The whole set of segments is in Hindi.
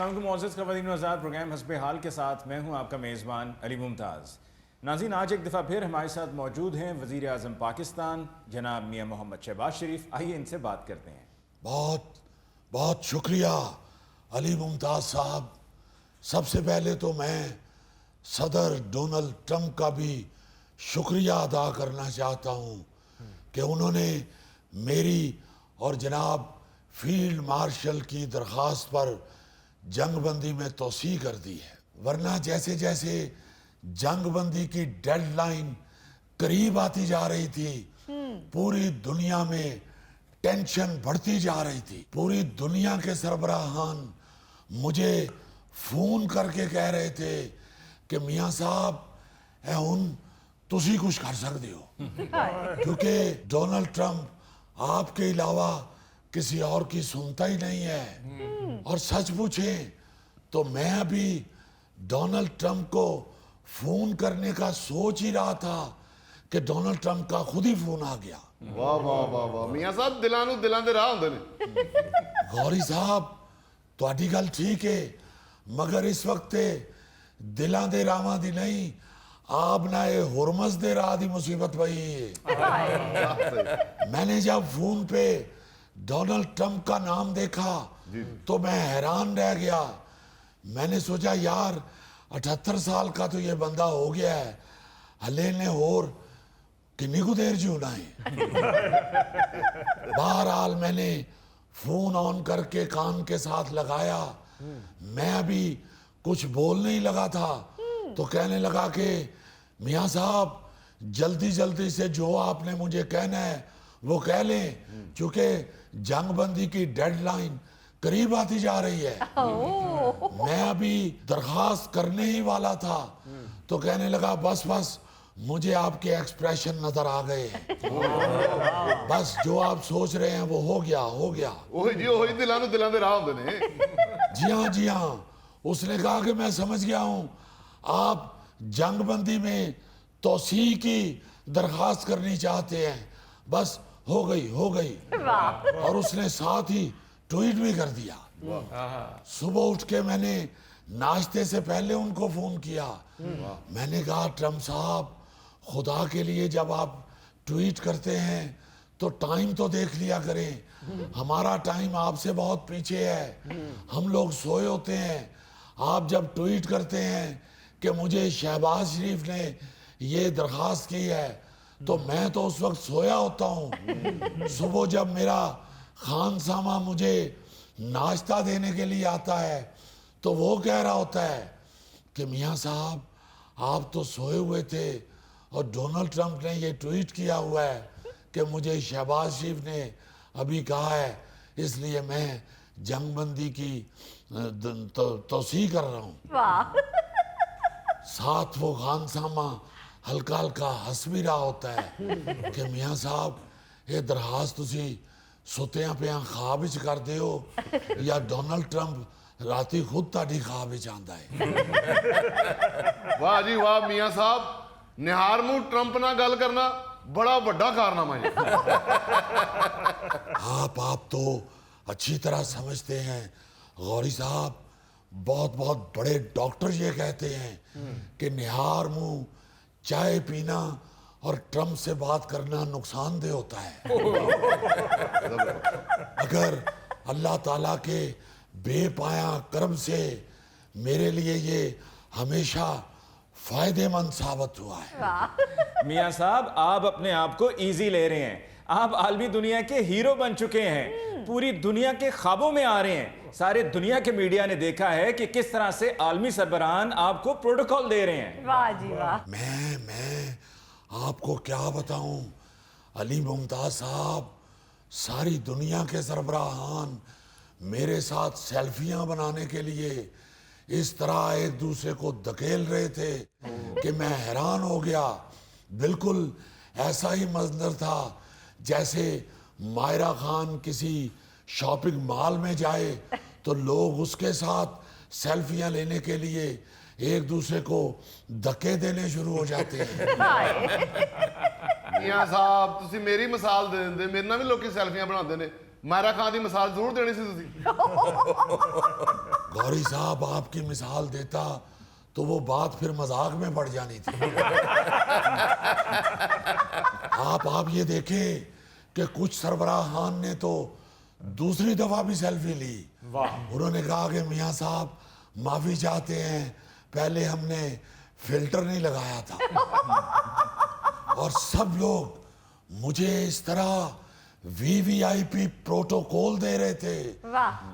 मोअज़्ज़ज़ ख़वातीन व हज़रात, प्रोग्राम हस्बे हाल के साथ मैं हूँ आपका मेज़बान अली मुमताज़। नाज़रीन, आज एक दफ़ा फिर हमारे साथ मौजूद हैं वज़ीर आज़म पाकिस्तान जनाब मियाँ मोहम्मद शहबाज शरीफ। आइए इनसे बात करते हैं। बहुत बहुत शुक्रिया अली मुमताज़ साहब। सबसे पहले तो मैं सदर डोनाल्ड ट्रंप का भी शुक्रिया अदा करना चाहता हूँ कि उन्होंने मेरी और जनाब फील्ड मार्शल की दरख्वास्त पर जंगबंदी में तोसी कर दी है, वरना जैसे जैसे जंगबंदी की डेडलाइन करीब आती जा रही थी पूरी दुनिया में टेंशन बढ़ती जा रही थी। पूरी दुनिया के सरबराहान मुझे फोन करके कह रहे थे कि मियाँ साहब हुन तुसी कुछ कर सकते हो, क्योंकि डोनाल्ड ट्रंप आपके अलावा किसी और की सुनता ही नहीं है। और सच पूछे तो मैं अभी डोनाल्ड ट्रंप को फोन करने का सोच ही रहा था कि डोनाल्ड ट्रंप का खुद ही फोन आ गया। वाह वाह वाह वाह, मियाँ साहब दिलां नूं दिलां दे राह हुंदे ने। गौरी साहब तुहाडी गल ठीक है, मगर इस वक्त दिलां दे रावां दी नहीं, आप ना ये हुरमस दे राह दी मुसीबत पई है। मैंने जब फोन पे डोनाल्ड ट्रंप का नाम देखा तो मैं हैरान रह गया। मैंने सोचा यार 78 साल का तो ये बंदा हो गया है, हले ने और किन्नी को देर जीना है। बहरहाल मैंने फोन ऑन करके कान के साथ लगाया। मैं अभी कुछ बोलने ही लगा था तो कहने लगा कि मियाँ साहब जल्दी जल्दी से जो आपने मुझे कहना है वो कह लें, क्योंकि जंगबंदी की डेडलाइन करीब आती जा रही है। मैं अभी दरखास्त करने ही वाला था तो कहने लगा बस बस मुझे आपके एक्सप्रेशन नजर आ गए हैं, बस जो आप सोच रहे हैं वो हो गया हो गया। ओही जी ओही दिलां नूं दिलां दे राह हुंदे ने। जी हाँ, उसने कहा कि मैं समझ गया हूँ आप जंगबंदी में तोसी की दरखास्त करनी चाहते हैं, बस हो गई हो गई। और उसने साथ ही ट्वीट भी कर दिया। सुबह उठ के मैंने नाश्ते से पहले उनको फोन किया। मैंने कहा ट्रंप साहब खुदा के लिए जब आप ट्वीट करते हैं तो टाइम तो देख लिया करें, हमारा टाइम आपसे बहुत पीछे है, हम लोग सोए होते हैं। आप जब ट्वीट करते हैं कि मुझे शहबाज शरीफ ने ये दरख्वास्त की है तो मैं तो उस वक्त सोया होता हूँ। सुबह जब मेरा खानसामा मुझे नाश्ता देने के लिए आता है तो वो कह रहा होता है कि मियाँ साहब आप तो सोए हुए थे और डोनाल्ड ट्रंप ने ये ट्वीट किया हुआ है कि मुझे शहबाज शरीफ ने अभी कहा है, इसलिए मैं जंगबंदी की तोसी कर रहा हूँ। साथ वो खानसामा हल्का हल्का हंस भी रहा होता है कि मियाँ साहब ये दरखास्त तुसी सुत्या पिया ख्वाब विच करदे हो या डोनाल्ड ट्रंप राती खुद ताड़ी ख्वाब विच आंदा है। वाह जी वाह मियाँ साहब, निहार मूंह ट्रंप नाल गल करना बड़ा वड्डा कारनामा है। आप तो अच्छी तरह समझते हैं गौरी साहब, बहुत बहुत बड़े डॉक्टर ये कहते हैं कि निहार मुंह चाय पीना और ट्रंप से बात करना नुकसानदेह होता है। अगर अल्लाह ताला के बेपाया कर्म से मेरे लिए ये हमेशा फायदेमंद साबित हुआ है। मियाँ साहब आप अपने आप को इजी ले रहे हैं, आप आलमी दुनिया के हीरो बन चुके हैं, पूरी दुनिया के ख्वाबों में आ रहे हैं। सारे दुनिया के मीडिया ने देखा है कि किस तरह से आलमी सरबराहान आपको प्रोटोकॉल दे रहे हैं। वाह जी वाह। मैं आपको क्या बताऊं अली मुमताज साहब, सारी दुनिया के सरबराहान मेरे साथ सेल्फियां बनाने के लिए इस तरह एक दूसरे को धकेल रहे थे कि मैं हैरान हो गया। बिल्कुल ऐसा ही मंजर था जैसे मायरा खान किसी शॉपिंग मॉल में जाए तो लोग उसके साथ सेल्फियां लेने के लिए एक दूसरे को धक्के देने शुरू हो जाते हैं। मियाँ साहब तुसी मेरी मिसाल दे दिंदे, मेरे नाल भी लोकी सेल्फियां बनाते ने। मायरा खान की मिसाल जरूर देनी सी तुसी। गौरी साहब आपकी मिसाल देता तो वो बात फिर मजाक में पड़ जानी थी। आप ये देखें कि कुछ सरबराहान ने तो दूसरी दफा भी सेल्फी ली। उन्होंने कहा कि मियां साहब माफी चाहते हैं, पहले हमने फिल्टर नहीं लगाया था। और सब लोग मुझे इस तरह वीवीआईपी प्रोटोकॉल दे रहे थे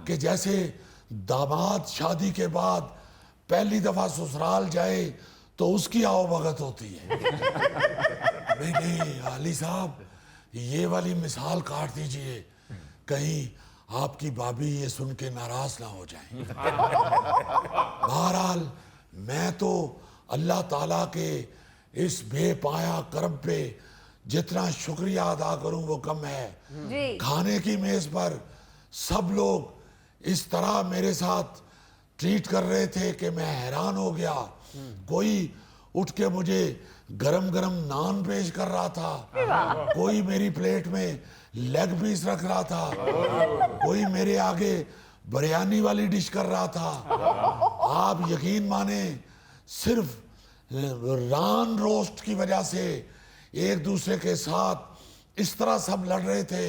कि जैसे दामाद शादी के बाद पहली दफा ससुराल जाए तो उसकी आवभगत होती है। नहीं अली साहब, ये वाली मिसाल काट दीजिए, कहीं आपकी भाभी ये सुन के नाराज ना हो जाए। बहरहाल मैं तो अल्लाह ताला के इस बेपाया करम पे जितना शुक्रिया अदा करूं वो कम है। खाने की मेज पर सब लोग इस तरह मेरे साथ ट्रीट कर रहे थे कि मैं हैरान हो गया। कोई उठ के मुझे गरम गरम नान पेश कर रहा था, कोई मेरी प्लेट में लेग पीस रख रहा था, कोई मेरे आगे बिरयानी वाली डिश कर रहा था। आप यकीन माने सिर्फ रान रोस्ट की वजह से एक दूसरे के साथ इस तरह सब लड़ रहे थे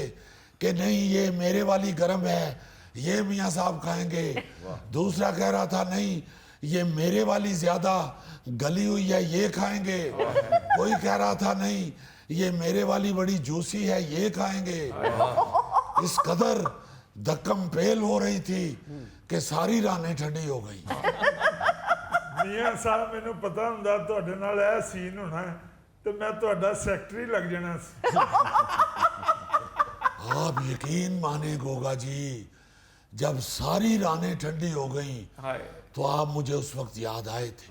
कि नहीं ये मेरे वाली गरम है, ये मियां साहब खाएंगे। दूसरा कह रहा था नहीं ये मेरे वाली ज्यादा गली हुई है, ये खाएंगे। कोई कह रहा था नहीं ये मेरे वाली बड़ी जूसी है, ये खाएंगे। इस कदर धक्कम पेल हो रही थी कि सारी रानें ठंडी हो गई। ਮੀਆਂ ਸਾਹਿਬ ਮੈਨੂੰ ਪਤਾ ਹੁੰਦਾ ਤੁਹਾਡੇ ਨਾਲ ਇਹ ਸੀਨ ਹੋਣਾ ਤੇ ਮੈਂ ਤੁਹਾਡਾ ਸੈਕਟਰੀ ਲੱਗ ਜਾਣਾ ਸੀ। आप यकीन माने गोगा जी, जब सारी रानें ठंडी हो गई तो आप मुझे उस वक्त याद आए थे।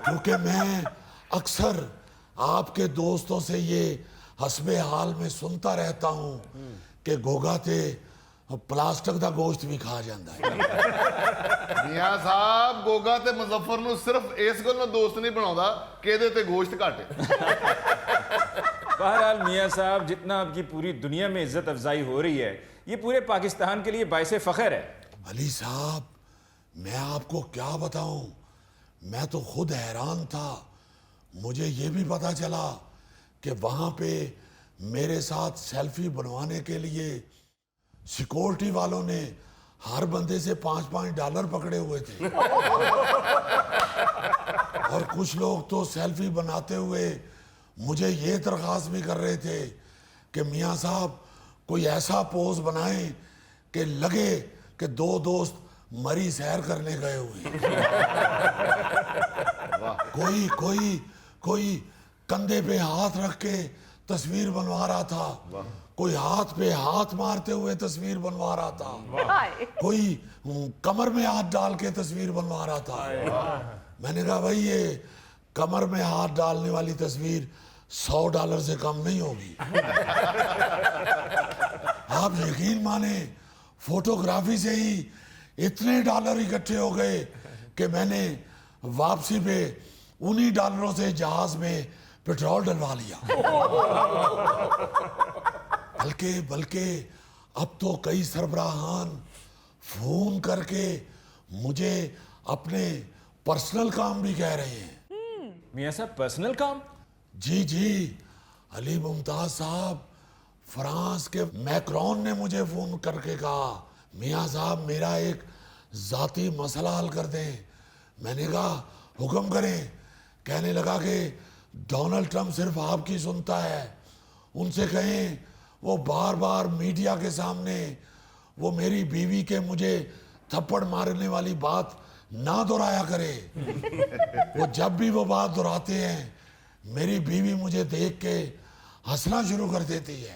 क्योंकि मैं अक्सर आपके दोस्तों से ये हस्बे हाल में सुनता रहता हूँ कि गोगा ते प्लास्टिक का गोश्त भी खा जाता है। मियां साहब गोगा ते मुजफ्फर ਨੂੰ सिर्फ इस गल्लों दोस्त नहीं बनाਉਂਦਾ कि ਇਹਦੇ ਤੇ गोश्त घट है। बहरहाल मियां साहब, जितना आपकी पूरी दुनिया में इज्जत अफजाई हो रही है, ये पूरे पाकिस्तान के लिए बाइसे फख्र है। अली साहब, मैं आपको क्या बताऊं, मैं तो खुद हैरान था। मुझे ये भी पता चला कि वहां पे मेरे साथ सेल्फी बनवाने के लिए सिक्योरिटी वालों ने हर बंदे से $5-5 पकड़े हुए थे। और कुछ लोग तो सेल्फी बनाते हुए मुझे ये दरख्वास्त भी कर रहे थे कि मियां साहब कोई ऐसा पोज बनाएं कि लगे कि दो दोस्त मरी सैर करने गए हुए हैं। कोई कंधे पे हाथ रख के तस्वीर बनवा रहा था, कोई हाथ पे हाथ मारते हुए तस्वीर बनवा रहा था, कोई कमर में हाथ डाल के तस्वीर बनवा रहा था। मैंने कहा भाई ये कमर में हाथ डालने वाली तस्वीर $100 से कम नहीं होगी। आप यकीन माने फोटोग्राफी से ही इतने डॉलर इकट्ठे हो गए कि मैंने वापसी पे उन्हीं डॉलरों से जहाज में पेट्रोल डलवा लिया। बल्कि अब तो कई सरबराहान फोन करके मुझे अपने पर्सनल काम भी कह रहे हैं। मियां साहब, पर्सनल काम? जी, अली मुमताज साहब, फ्रांस के मैक्रोन ने मुझे फोन करके कहा मियां साहब मेरा एक जाती मसला हल कर दें। मैंने कहा हुक्म करें। कहने लगा कि डोनाल्ड ट्रंप सिर्फ आपकी सुनता है, उनसे कहें वो बार बार मीडिया के सामने वो मेरी बीवी के मुझे थप्पड़ मारने वाली बात ना दोहराया करे। वो जब भी वो बात दोहराते हैं मेरी बीवी मुझे देख के हंसना शुरू कर देती है।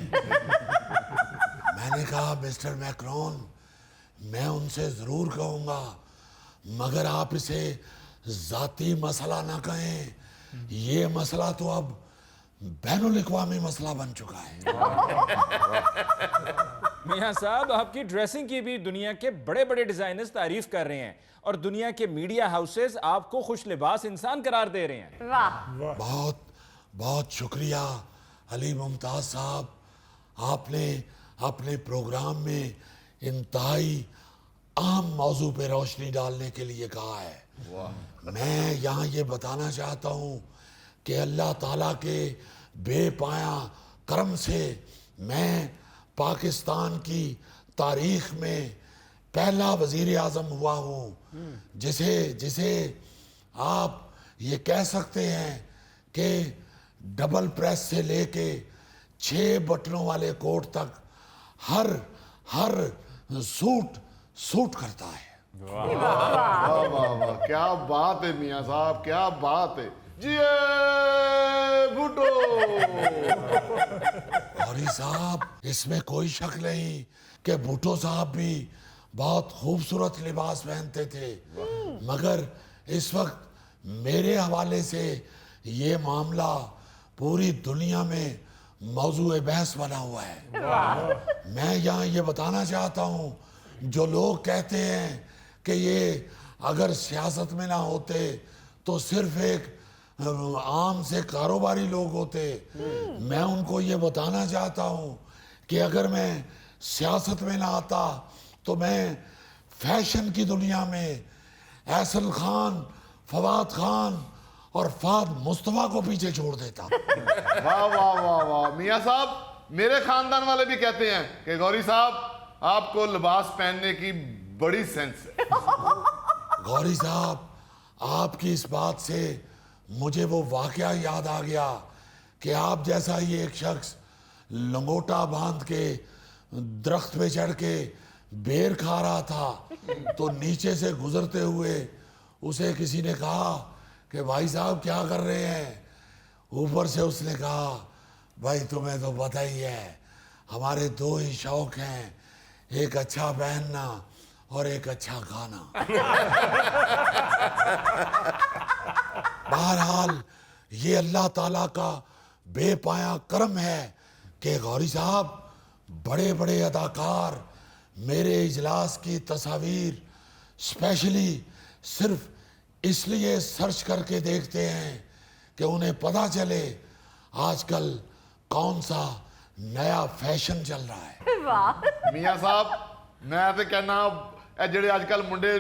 मैंने कहा मिस्टर मैक्रोन, मैं उनसे जरूर कहूंगा, मगर आप इसे जाती मसला ना कहें। ये मसला तो अब बैनुल अक़वामी मसला बन चुका है। मियां साहब, आपकी ड्रेसिंग की भी दुनिया के बड़े बड़े डिजाइनर्स तारीफ कर रहे हैं और दुनिया के मीडिया हाउसेस आपको खुश लिबास इंसान करार दे रहे हैं। वाह, बहुत बहुत शुक्रिया अली मुमताज साहब, आपने अपने प्रोग्राम में इंतहाई आम मौजू पे रोशनी डालने के लिए कहा है। मैं यहाँ ये बताना चाहता हूँ कि अल्लाह ताला के बेपाया करम से मैं पाकिस्तान की तारीख में पहला वजीर आज़म हुआ हूँ जिसे आप ये कह सकते हैं कि डबल प्रेस से लेके 6 बटनों वाले कोट तक हर सूट करता है। वाह वाह वाह, क्या बात है मियां साहब, क्या बात है जी। भुट्टो गौरी साहब, इसमें कोई शक नहीं कि भुट्टो साहब भी बहुत खूबसूरत लिबास पहनते थे, मगर इस वक्त मेरे हवाले से ये मामला पूरी दुनिया में मौजूए बहस बना हुआ है। मैं यहाँ ये बताना चाहता हूँ, जो लोग कहते हैं कि ये अगर सियासत में ना होते तो सिर्फ एक आम से कारोबारी लोग होते, मैं उनको ये बताना चाहता हूँ कि अगर मैं सियासत में ना आता तो मैं फैशन की दुनिया में एहसन खान, फवाद खान और फाद मुस्तफा को पीछे छोड़ देता। वाह वाह वाह वाह मियां साहब, मेरे खानदान वाले भी कहते हैं कि गौरी साहब आपको लिबास पहनने की बड़ी सेंस है। गौरी साहब, आपकी इस बात से मुझे वो वाकया याद आ गया कि आप जैसा ही एक शख्स लंगोटा बांध के दरख्त पे चढ़ के बेर खा रहा था, तो नीचे से गुजरते हुए उसे किसी ने कहा कि भाई साहब क्या कर रहे हैं। ऊपर से उसने कहा, भाई तुम्हें तो पता ही है हमारे 2 ही शौक हैं, एक अच्छा पहनना और एक अच्छा खाना। बहरहाल ये अल्लाह ताला का बेपाया करम है कि गौरी साहब, बड़े बड़े अदाकार मेरे इजलास की तस्वीर स्पेशली सिर्फ इसलिए सर्च करके देखते हैं कि उन्हें पता चले आजकल कौन सा नया फैशन चल रहा है। मियां साहब, मैं तो कहना ਇਹ ਜਿਹੜੇ ਅੱਜ ਕੱਲ ਮੁੰਡੇ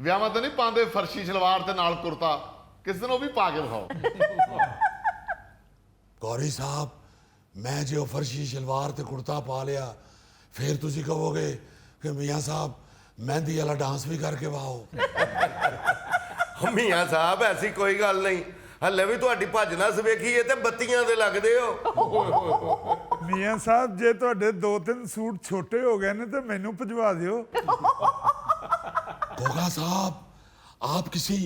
ਵਿਆਹਾਂ ਤੇ ਨਹੀਂ ਪਾਉਂਦੇ ਫਰਸ਼ੀ ਸਲਵਾਰ ਤੇ ਨਾਲ ਕੁਰਤਾ, किस दिन वो भी पा के दिखाओ। गौरी साहब, मैं जो फर्शी शलवार ते कुर्ता पा लिया, फिर तुसी कहोगे कि मियां साहब मेहंदी वाला डांस भी करके वाओ। ਮੀਆਂ ਸਾਹਿਬ ਐਸੀ ਕੋਈ ਗੱਲ ਨਹੀਂ, ਹੱਲੇ ਵੀ ਤੁਹਾਡੀ ਭੱਜ ਨੱਸ ਵੇਖੀਏ ਤੇ ਬੱਤੀਆਂ ਦੇ ਲੱਗਦੇ ਹੋ। ਮੀਆਂ ਸਾਹਿਬ, ਜੇ ਤੁਹਾਡੇ 2-3 ਸੂਟ ਛੋਟੇ ਹੋ ਗਏ ਨੇ ਤੇ ਮੈਨੂੰ ਭਜਵਾ ਦਿਓ। गोगा साहब, आप किसी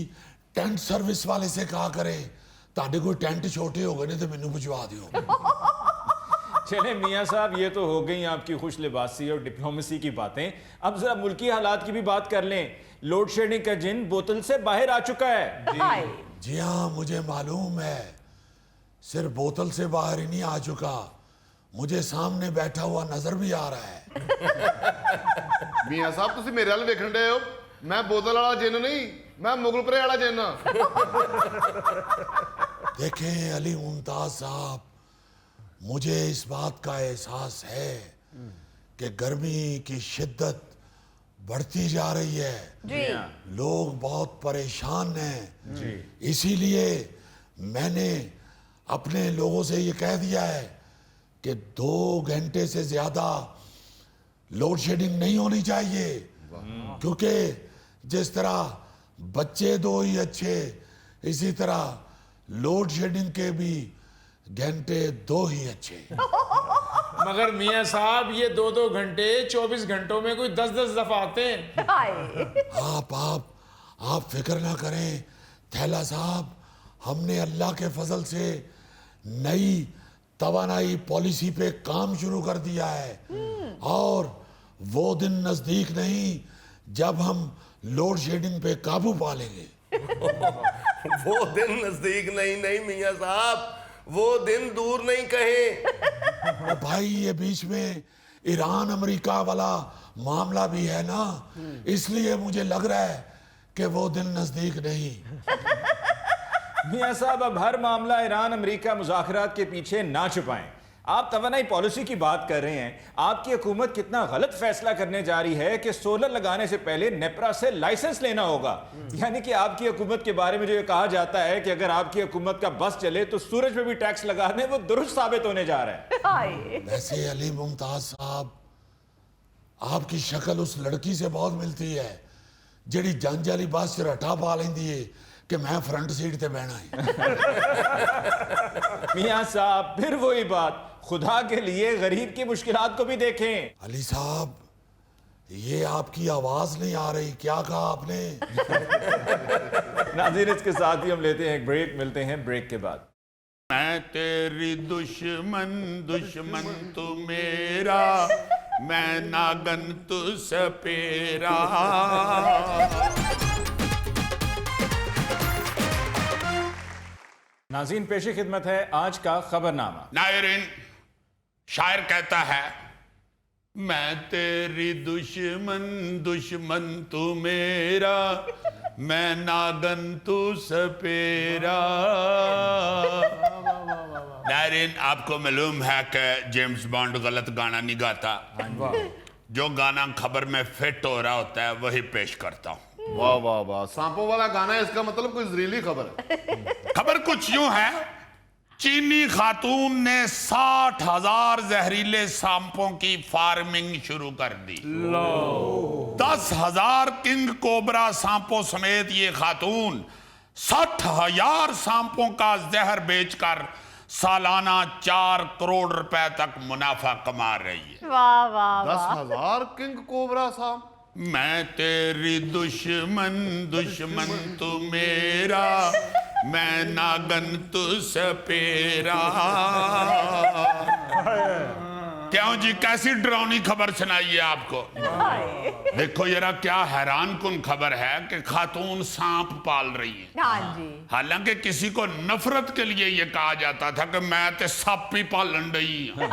टेंट सर्विस वाले से कहा करें ताड़े कोई टेंट छोटे हो गए ने तो मैनू भिजवा दियो। चले मियां साहब, ये तो हो गई आपकी खुश लिबासी और डिप्लोमेसी की बातें। अब जरा मुल्की हालात की भी बात कर लें। लोड शेडिंग का जिन बोतल से बाहर आ चुका है। जी हाँ, मुझे मालूम है, सिर्फ बोतल से बाहर ही नहीं आ चुका, मुझे सामने बैठा हुआ नजर भी आ रहा है। मियां साहब, तुसी मेरे वाल वेखण डे हो, मैं बोतल वाला जिन नहीं, मैं मुगलपुरे वाला जिन। देखें अली मुमताज साहब, मुझे इस बात का एहसास है कि गर्मी की शिद्दत बढ़ती जा रही है, लोग बहुत परेशान हैं। इसीलिए मैंने अपने लोगों से ये कह दिया है कि 2 घंटे से ज्यादा लोड शेडिंग नहीं होनी चाहिए, क्योंकि जिस तरह बच्चे 2 ही अच्छे, इसी तरह लोड शेडिंग के भी घंटे 2 ही अच्छे। मगर मियां साहब, ये 2-2 घंटे 24 घंटों में कोई 10-10 दफा आते हैं। आप फिक्र ना करें थैला साहब, हमने अल्लाह के फजल से नई तवानाई पॉलिसी पे काम शुरू कर दिया है, और वो दिन नजदीक नहीं जब हम लोड शेडिंग पे काबू पा लेंगे। वो दिन नजदीक नहीं मियां साहब, वो दिन दूर नहीं कहे। भाई, ये बीच में ईरान अमेरिका वाला मामला भी है ना, इसलिए मुझे लग रहा है कि वो दिन नजदीक नहीं। मियां साहब, अब हर मामला ईरान अमेरिका मुज़ाकरात के पीछे ना छुपाएं। आप तवानाई पॉलिसी की बात कर रहे हैं। आपकी हुकूमत कितना गलत फैसला करने जा रही है कि सोलर लगाने से पहले नेपरा से लाइसेंस लेना होगा। यानी कि आपकी हुकूमत के बारे में जो ये कहा जाता है कि अगर आपकी हुकूमत का बस चले तो सूरज पे भी टैक्स लगा दें, वो दुरुस्त साबित होने जा रहा है। वैसे अली मुमताज साहब, आपकी शक्ल उस लड़की से बहुत मिलती है जिहड़ी जंज वाली बस च रट्ठा पा लेंदी है कि मैं फ्रंट सीट ते बहना है। मियां साहब फिर वही बात, खुदा के लिए गरीब की मुश्किलात को भी देखें। अली साहब, ये आपकी आवाज नहीं आ रही, क्या कहा आपने? नाज़रीन, इसके साथ ही हम लेते हैं एक ब्रेक, मिलते हैं ब्रेक के बाद। मैं तेरी दुश्मन, दुश्मन तू मेरा, मैं नागन तू सपेरा। नाज़रीन, पेशी खिदमत है आज का खबरनामा। नायरीन, शायर कहता है, मैं तेरी दुश्मन, दुश्मन तू मेरा, मैं नागन तू सपेरा। नायरीन, आपको मालूम है कि जेम्स बॉन्ड गलत गाना नहीं गाता। जो गाना खबर में फिट हो रहा होता है वही पेश करता हूं। वाह वाह वाह, सांपों वाला गाना है, इसका मतलब कोई जहरीली खबर है। खबर कुछ यूं है, चीनी खातून ने 60,000 जहरीले सांपों की फार्मिंग शुरू कर दी। 10,000 किंग कोबरा सांपों समेत ये खातून 60,000 सांपों का जहर बेचकर सालाना 4 करोड़ रुपए तक मुनाफा कमा रही है। वाह वाह 10,000 किंग कोबरा साहब। मैं तेरी दुश्मन, दुश्मन तू मेरा, मैं नागन तू सपेरा। क्यों जी, कैसी डरावनी खबर सुनाई है आपको? देखो जरा, क्या हैरान कुन खबर है कि खातून सांप पाल रही है। हाँ जी। हालांकि किसी को नफरत के लिए यह कहा जाता था कि मैं तो सांप ही पालन रही हूं,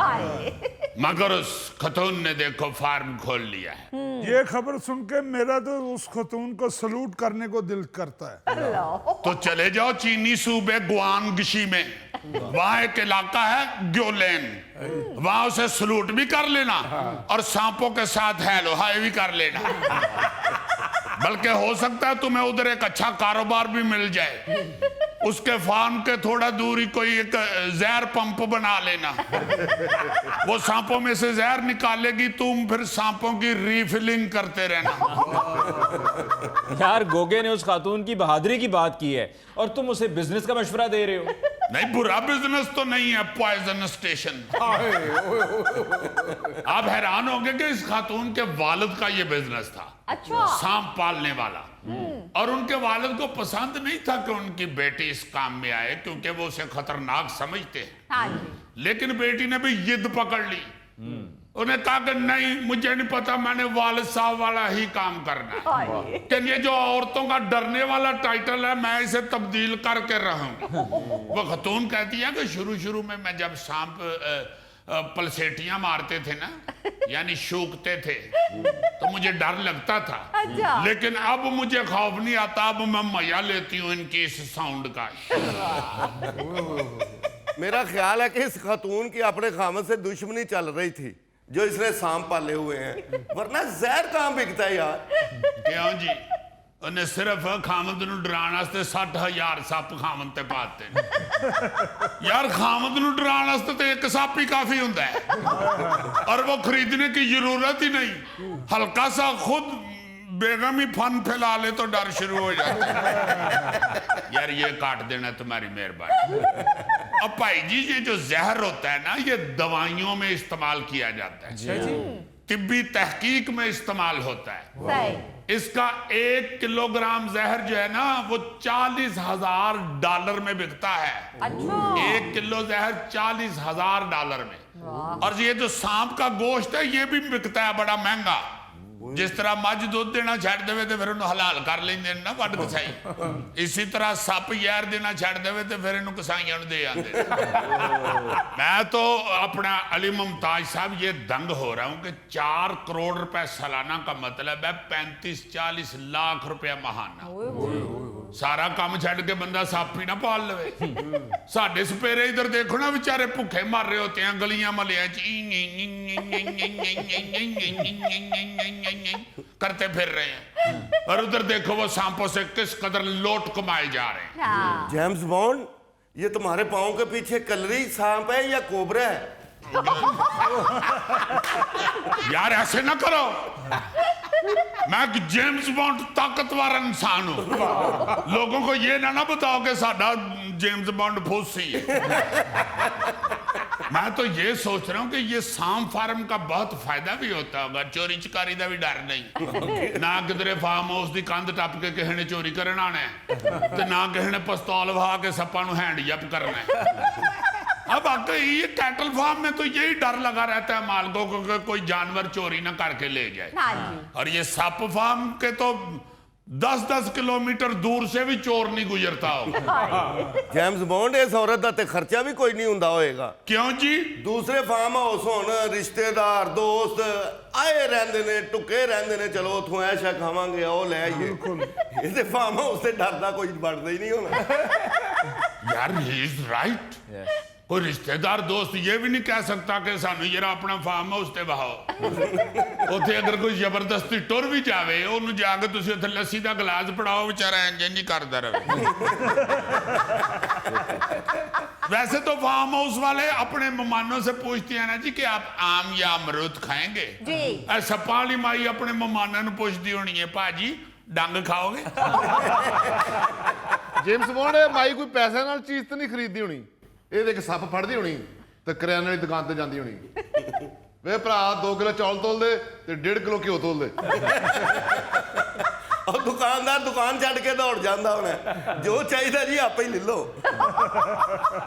मगर उस खतून ने देखो फार्म खोल लिया है। ये खबर सुन के मेरा तो उस खतून को सलूट करने को दिल करता है। तो चले जाओ चीनी सूबे गुआंगशी में, वहां एक इलाका है ग्योलेन, वहां उसे सलूट भी कर लेना और सांपों के साथ हेलो हाय भी कर लेना। बल्कि हो सकता है तुम्हें उधर एक अच्छा कारोबार भी मिल जाए। उसके फार्म के थोड़ा दूर ही कोई एक जहर पंप बना लेना, वो सांपों में से जहर निकालेगी, तुम फिर सांपों की रीफिलिंग करते रहना। यार, गोगे ने उस खातून की बहादुरी की बात की है और तुम उसे बिजनेस का मशवरा दे रहे हो। नहीं, बुरा बिजनेस तो नहीं है पॉइजन स्टेशन। आप हैरान होंगे कि इस खातून के वालिद का ये बिजनेस था, अच्छा। सांप पालने वाला। और उनके वालिद को पसंद नहीं था कि उनकी बेटी इस काम में आए, क्योंकि वो उसे खतरनाक समझते हैं। हाँ जी। लेकिन बेटी ने भी जिद पकड़ ली। उन्हें कहा कि नहीं, मुझे नहीं पता, मैंने वालिद साहब वाला ही काम करना है। कि ये जो औरतों का डरने वाला टाइटल है, मैं इसे तब्दील करके रहूंगी। वो खतून कहती है कि शुरू शुरू में मैं जब सांप पलसेटियां मारते थे ना, यानी शूकते थे, तो मुझे डर लगता था। अच्छा। लेकिन अब मुझे खौफ नहीं आता, अब मैं मजा लेती हूँ इनकी इस साउंड का। मेरा ख्याल है कि इस खातून की अपने खामद से दुश्मनी चल रही थी जो इसने सांप पाले हुए हैं, वरना जहर कहाँ बिकता है यार। क्यों जी, उन्हें सिर्फ खामद नूं डराण वास्ते 60,000 सप खामद ते पाते यार। खामद नूं डराण वास्ते तो एक सप ही काफी हुंदा है और वो खरीदने की जरूरत ही नहीं। हल्का सा खुद बेगम ही फन फैला ले तो डर शुरू हो जाता है। यार ये काट देना तुम्हारी मेहरबानी। अब भाई जी, ये जो जहर होता है ना, ये दवाइयों में इस्तेमाल किया जाता है, तिब्बी तहकीक में इस्तेमाल होता है। सही। इसका 1 किलोग्राम जहर जो है ना, वो $40,000 में बिकता है। अच्छा। 1 किलो जहर $40,000 में। और ये जो सांप का गोश्त है, ये भी बिकता है बड़ा महंगा। जिस तरह मज दूध देना छड़ देवे तो फिर उन्हें हलाल कर लेंगे ना वड कसाई, इसी तरह सप जहर देना छड़ देवे तो फिर इन्हों कसाइयों दे आते। मैं तो अपना अली मुमताज साहब ये दंग हो रहा हूं कि 4 करोड़ रुपए सालाना का मतलब है 35-40 लाख रुपया महाना। ਸਾਰਾ ਕੰਮ ਛੱਡ ਕੇ ਬੰਦਾ ਸੱਪ ਹੀ ਨਾ ਪਾਲ ਲਵੇ ਸਾਡੇ ਸਪੇਰੇ ਇਧਰ ਦੇਖੋ ਨਾ ਵਿਚਾਰੇ ਭੁੱਖੇ ਮਰ ਰਹੇ ਹੋਤੇ ਆ ਗਲੀਆਂ ਮਹੱਲਿਆਂ ਚ करते फिर रहे हैं और उधर देखो वो सांपों से किस कदर लोट कमाए जा रहे हैं। हाँ। जेम्स बॉन्ड, ये तुम्हारे पाँव के पीछे कलरी सांप है या कोबरा है? यार ऐसे ना करो, मैं जेम्स बॉन्ड ताकतवर इंसान हूं, लोगों को ये ना बताओ कि साडा जेम्स बॉन्ड फूसी है। मैं तो ये सोच रहा हूँ कि ये सांप फार्म का बहुत फायदा भी होता होगा, चोरी चकारी का भी डर नहीं ना किधरे फार्म हाउस की कंध टप के किसी ने चोरी करन आना है ते ना किसी ने पिस्तौल वहा के सप्पा नूं हैंडअप करना है। अब आके ये कैटल फार्म में तो यही डर लगा रहता है मालिकों को कि कोई जानवर चोरी ना करके ले जाए। हाँ जी। और ये सप फार्म के तो 10-10 किलोमीटर दूर से भी चोर नहीं गुजरता होगा। जेम्स बॉन्ड, इस औरत का तो खर्चा भी कोई नहीं हुंदा होएगा। क्यों जी? दूसरे फार्म हाउस होण रिश्तेदार दोस्त आए रहंदे ने, टुके रहंदे ने, चलो उथों ऐशा खावांगे ओ ले आइए। इस फार्म हाउस से डर दा कोई बढ़दा ही नहीं होना। यार ही इज राइट। कोई रिश्तेदार दोस्त ये भी नहीं कह सकता कि सानू जरा अपना फार्म हाउस ते बहाओ। उत्थे अगर कोई जबरदस्ती टुर भी जावे ओनू जाके तुसी उत्थे लस्सी दा गिलास पड़ाओ, बेचारा इंज करदा रहे। वैसे तो फार्म हाउस वाले अपने मेहमानों से पूछते हैं ना जी कि आप आम या अमरूद खाएंगे जी। सप्पा वाली माई अपने मेहमानों को पूछती होनी है, भाजी डंग खाओगे? जेम्स बॉन्ड माई कोई पैसे नाल चीज तो नहीं खरीददी होनी, ਇਹ ਦੇਖ ਸੱਪ ਫੜਦੀ ਹੋਣੀ ਤੇ ਕਰਿਆਨੇ ਵਾਲੀ ਦੁਕਾਨ ਤੇ ਜਾਂਦੀ ਹੋਣੀ, ਵੇ ਭਰਾ 2 ਕਿਲੋ ਚੌਲ ਤੋਲ ਦੇ ਤੇ 1.5 ਕਿਲੋ ਘਿਓ ਤੋਲ ਦੇ। और दुकानदार दुकान छड़ के दौड़ जाता होना, जो चाहिए जी आप ही ले लो।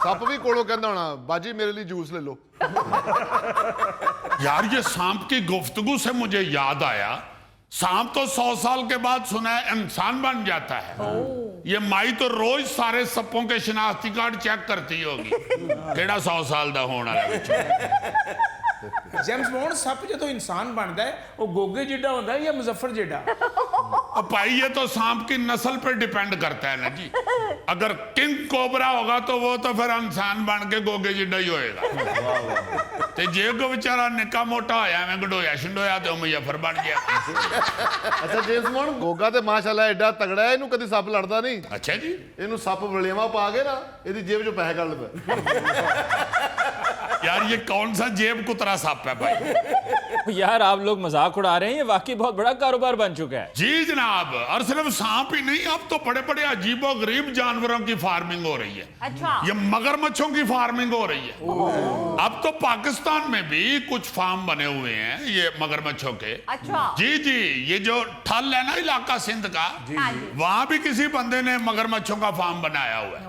ਸੱਪ ਵੀ ਕੋਲੋਂ ਕਹਿੰਦਾ ਹੋਣਾ, ਬਾਜੀ ਮੇਰੇ ਲਈ ਜੂਸ ਲੈ ਲਓ। यार ये सांप की गुफ्तगू से मुझे याद आया, सांप तो 100 साल के बाद सुना है इंसान बन जाता है। ये माई तो रोज सारे सप्पों के शनाख्ती कार्ड चेक करती होगी केड़ा 100 साल दा होने वाला बच्चा। जेम्स बॉन्ड सप जो इंसान बनता है वो गोगे जिड्डा होता है या मुजफ्फर जिड्डा? अब भाई ये तो सांप की नस्ल पर डिपेंड करता है ना जी। अगर किंग कोबरा होगा तो वो तो फिर इंसान बन के गोगे जिड्डा ही होएगा, ते जे को बेचारा निक्का मोटा होया मैं गडोया शंडोया तो मुजफ्फर बन गया। ਅੱਛਾ ਜੇਮਸ ਬੌਂਡ, ਗੋਗਾ ਤੇ ਮਾਸ਼ਾਅੱਲਾ ਐਡਾ ਤਗੜਾ ਹੈ, ਇਹਨੂੰ ਕਦੀ ਸੱਪ ਲੜਦਾ ਨਹੀਂ। अच्छा जी। ਇਹਨੂੰ ਸੱਪ ਵਲੇਵਾ ਪਾ ਕੇ ਨਾ ਇਹਦੀ ਜੇਬ ਚੋਂ ਪੈਸੇ ਕੱਢ ਲੈਂਦਾ। यार ये कौन सा जेब कुतरा सांप है भाई? यार आप लोग मजाक उड़ा रहे हैं, ये वाकई बहुत बड़ा कारोबार बन चुका है। जी जनाब, और सिर्फ सांप ही नहीं, अब तो बड़े बड़े अजीबो गरीब जानवरों की फार्मिंग हो रही है। अच्छा। ये मगरमच्छों की फार्मिंग हो रही है। अब तो पाकिस्तान में भी कुछ फार्म बने हुए हैं ये मगरमच्छों के। अच्छा। जी जी, ये जो ठल है ना इलाका सिंध का, हाँ जी। वहां भी किसी बंदे ने मगरमच्छों का फार्म बनाया हुआ है।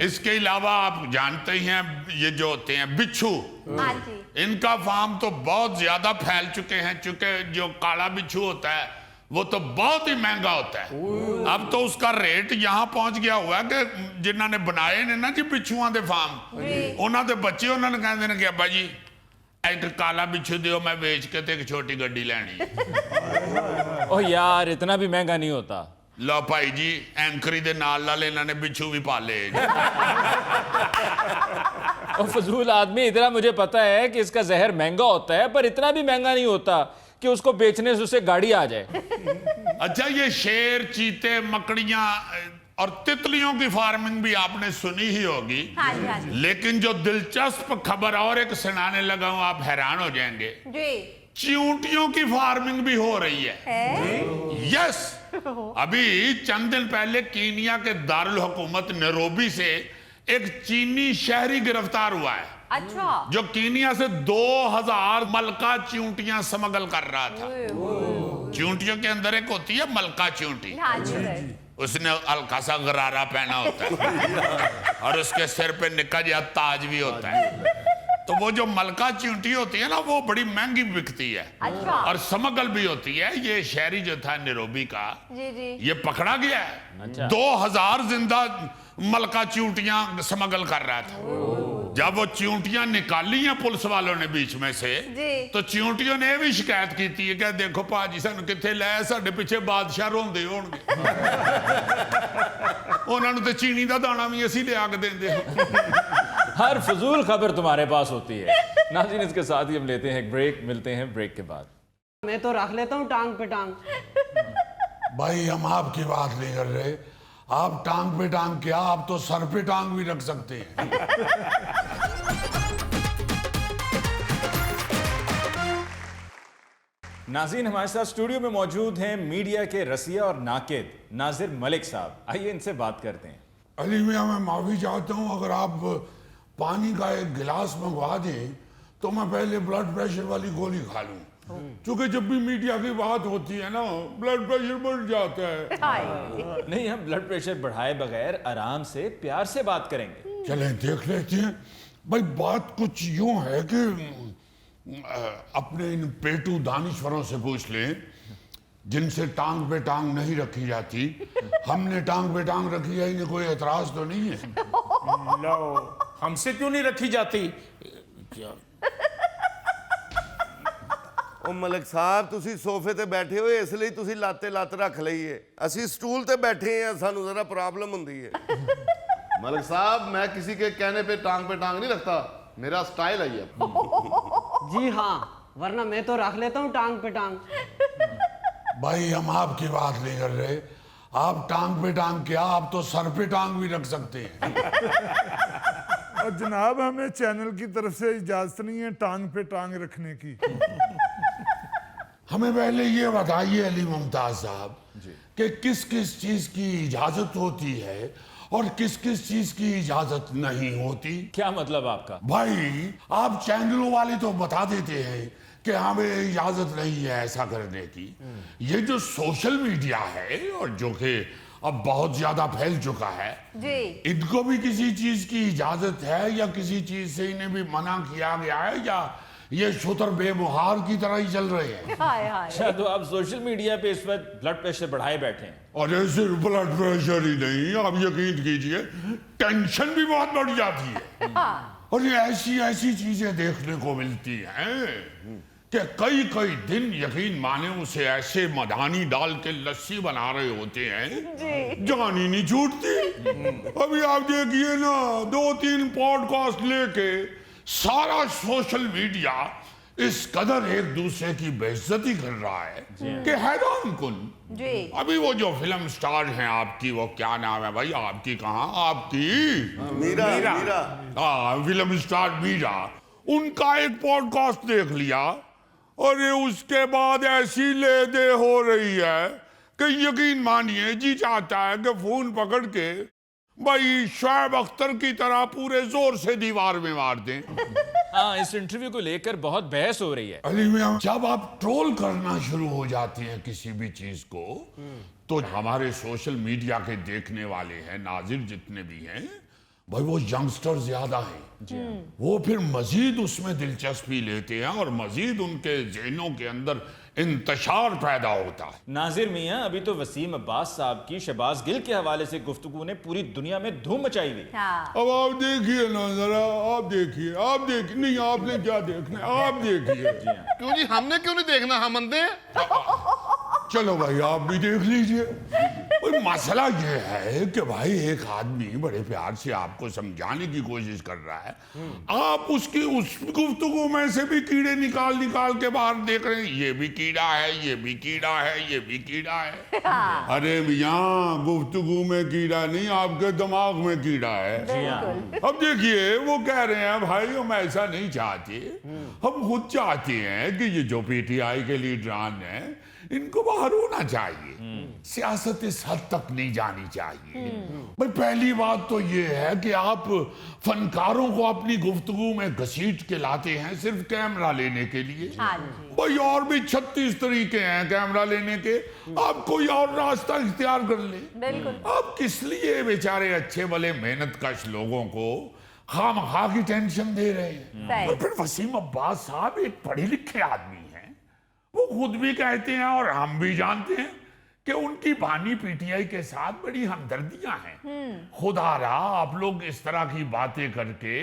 इसके अलावा आप जानते ही हैं ये जो होते हैं बिच्छू, हाँ जी। इनका फार्म तो बहुत ज्यादा फैल चुके हैं, चूंकि जो काला बिच्छू होता है वो तो बहुत ही महंगा होता है। अब तो उसका रेट यहाँ पहुंच गया हुआ है कि जिन्होंने बनाए ने ना जी बिच्छुआं दे फार्म, उन्होंने दे बच्चे उन्होंने कहते हैं कि अब्बा जी एक काला बिच्छू दियो, मैं बेच के ते एक छोटी गड्डी लैनी है। ओह यार इतना भी महंगा नहीं होता। लो भाई जी, एंकरी दे नाल नाल इन्होंने बिच्छू भी पाले। और फजूल आदमी, इतना मुझे पता है कि इसका जहर महंगा होता है, पर इतना भी महंगा नहीं होता कि उसको बेचने से उसे गाड़ी आ जाए। अच्छा, ये शेर, चीते, मकड़ियां और तितलियों की फार्मिंग भी आपने सुनी ही होगी। हाँ जी, हाँ जी। लेकिन जो दिलचस्प खबर और एक सुनाने लगा हूं, आप हैरान हो जाएंगे। जी। चींटियों की फार्मिंग भी हो रही है। यस, अभी चंद दिन पहले कीनिया के दारुल हुकूमत नैरोबी से एक चीनी शहरी गिरफ्तार हुआ है। अच्छा। जो कीनिया से 2000 मलका चींटियां स्मगल कर रहा था। चींटियों के अंदर एक होती है मलका चींटी, हाँ जी। उसने हल्का सा गरारा पहना होता है और उसके सिर पे निक्का जिहा ताज भी होता है। तो वो जो मलका चींटी होती है ना, वो बड़ी महंगी बिकती है। अच्छा। और स्मगल भी होती है। ये शहरी जो था नैरोबी का, जी जी। ये पकड़ा गया है। अच्छा। 2000 जिंदा मलका चींटियां स्मगल कर रहा था। जब वो चींटियां निकाली हैं पुलिस वालों ने बीच में से, जी। तो चींटियों ने भी शिकायत की थी कि देखो भाजी सानू किथे लै, साडे पिछे बादशाह रोंदे होणगे। ਉਹਨਾਂ ਨੂੰ ਤੇ ਚੀਨੀ ਦਾ ਦਾਣਾ ਵੀ ਅਸੀਂ ਲਿਆ ਕੇ ਦਿੰਦੇ ਹਾਂ। हर फजूल खबर तुम्हारे पास होती है। नाज़रीन, इसके साथ ही हम लेते हैं एक ब्रेक, मिलते हैं ब्रेक के बाद। मैं तो रख लेता हूँ टांग पे टांग। भाई हम आपकी बात नहीं कर रहे, आप टांग पे टांग क्या, आप तो सर पे टांग भी रख सकते हैं। नाज़रीन, हमारे साथ स्टूडियो में मौजूद हैं मीडिया के रसिया और नाकिद नाजिर मलिक साहब। आइए इनसे बात करते हैं। अली मियाँ, मैं माफी चाहता हूँ, अगर आप पानी का एक गिलास मंगवा दें तो मैं पहले ब्लड प्रेशर वाली गोली खा लूं, क्योंकि जब भी मीडिया की बात होती है ना ब्लड प्रेशर बढ़ जाता है। नहीं, हम ब्लड प्रेशर बढ़ाए बगैर आराम से प्यार से बात करेंगे। चलें देख लेते हैं। भाई बात कुछ यूं है कि अपने इन पेटू दानिश्वरों से पूछ लें जिनसे टांग पे टांग नहीं रखी जाती। हमने टांग पे टांग रखी है, इन्हें कोई एतराज तो नहीं है? लो, हमसे क्यों नहीं रखी जाती? क्या ਉਹ ਮਲਕ ਸਾਹਿਬ ਤੁਸੀਂ ਸੋਫੇ ਤੇ ਬੈਠੇ ਹੋ ਇਸ ਲਈ ਤੁਸੀਂ ਲਾਤੇ ਲੱਤ ਰੱਖ ਲਈਏ, ਅਸੀਂ ਸਟੂਲ ਤੇ ਬੈਠੇ ਆ, ਸਾਨੂੰ ਜ਼ਰਾ ਪ੍ਰੋਬਲਮ ਹੁੰਦੀ ਹੈ। मलिक साहब, मैं किसी के कहने पे टांग नहीं रखता, मेरा स्टाइल है ये। जी हाँ, वरना मैं तो रख लेता हूँ टांग पे टांग। भाई हम आपकी बात नहीं कर रहे, आप टांग पे टांग क्या, आप तो सर पे टांग भी रख सकते हैं। और जनाब, हमें चैनल की तरफ से इजाजत नहीं है टांग पे टांग रखने की। हमें पहले ये बताइए अली मुमताज साहब कि किस किस चीज की इजाजत होती है और किस किस चीज की इजाजत नहीं होती। क्या मतलब आपका? भाई आप चैनलों वाले तो बता देते हैं कि हमें इजाजत नहीं है ऐसा करने की। ये जो सोशल मीडिया है और जो कि अब बहुत ज्यादा फैल चुका है जी, इनको भी किसी चीज की इजाजत है या किसी चीज से इन्हें भी मना किया गया है, या ये शुतर बेमुहार की तरह ही चल रहे हैं? हाय हाय। अच्छा, तो आप सोशल मीडिया पे इस वक्त ब्लड प्रेशर बढ़ाए बैठे हैं। और ये सिर्फ ब्लड प्रेशर ही नहीं, आप यकीन कीजिए टेंशन भी बहुत बढ़ जाती है। और ये ऐसी ऐसी चीजें देखने को मिलती हैं कि कई कई दिन यकीन माने उसे ऐसे मदानी डाल के लस्सी बना रहे होते हैं, जान ही नहीं छूटती। अभी आप देखिए ना, 2-3 पॉडकास्ट लेके सारा सोशल मीडिया इस कदर एक दूसरे की बेइज्जती कर रहा है कि हैरान कुन। जी, अभी वो जो फिल्म स्टार हैं आपकी, वो क्या नाम है भाई आपकी, कहाँ आपकी? मीरा हाँ, फिल्म स्टार मीरा, उनका एक पॉडकास्ट देख लिया और ये उसके बाद ऐसी ले दे हो रही है कि यकीन मानिए जी चाहता है कि फोन पकड़ के भाई शोएब अख्तर की तरह पूरे जोर से दीवार में मार दें। हाँ, इस इंटरव्यू को लेकर बहुत बहस हो रही है। अली मियां, जब आप ट्रोल करना शुरू हो जाते हैं किसी भी चीज को, तो हमारे सोशल मीडिया के देखने वाले हैं नाजिर जितने भी हैं, भाई वो यंगस्टर ज्यादा हैं। वो फिर मजीद उसमें दिलचस्पी लेते हैं और मजीद उनके ज़हनों के अंदर इंतशार पैदा होता है। नाजिर मियां, अभी तो वसीम अब्बास साहब की शहबाज गिल के हवाले से गुफ्तगू ने पूरी दुनिया में धूम मचाई हुई। हाँ। अब आप देखिए ना जरा, आप देखिए नहीं, आपने क्या देखना है, आप देखिए। क्यों जी, हमने क्यों नहीं देखना, हम अंधे हैं? चलो भाई आप भी देख लीजिए। और मसला ये है कि भाई एक आदमी बड़े प्यार से आपको समझाने की कोशिश कर रहा है, आप उसकी उस गुफ्तगू में से भी कीड़े निकाल निकाल के बाहर देख रहे हैं, ये भी कीड़ा है, ये भी कीड़ा है, ये भी कीड़ा है। अरे मियां, गुफ्तगू में कीड़ा नहीं, आपके दिमाग में कीड़ा है। अब देखिए वो कह रहे हैं भाई हम ऐसा नहीं चाहते, हम खुद चाहते हैं कि ये जो पीटीआई के लीडरान हैं इनको बाहर होना चाहिए, सियासत इस हद तक नहीं जानी चाहिए। भाई पहली बात तो ये है कि आप फनकारों को अपनी गुफ्तगू में घसीट के लाते हैं सिर्फ कैमरा लेने के लिए। भाई और भी 36 तरीके हैं कैमरा लेने के, आप कोई और रास्ता इख्तियार कर ले। बिल्कुल। आप किस लिए बेचारे अच्छे भले मेहनत कश लोगों को खामखा की टेंशन दे रहे हैं? और फिर वसीम अब्बास साहब एक पढ़े लिखे आदमी हैं, वो खुद भी कहते हैं और हम भी जानते हैं कि उनकी बानी पीटीआई के साथ बड़ी हमदर्दियां हैं। खुदारा आप लोग इस तरह की बातें करके,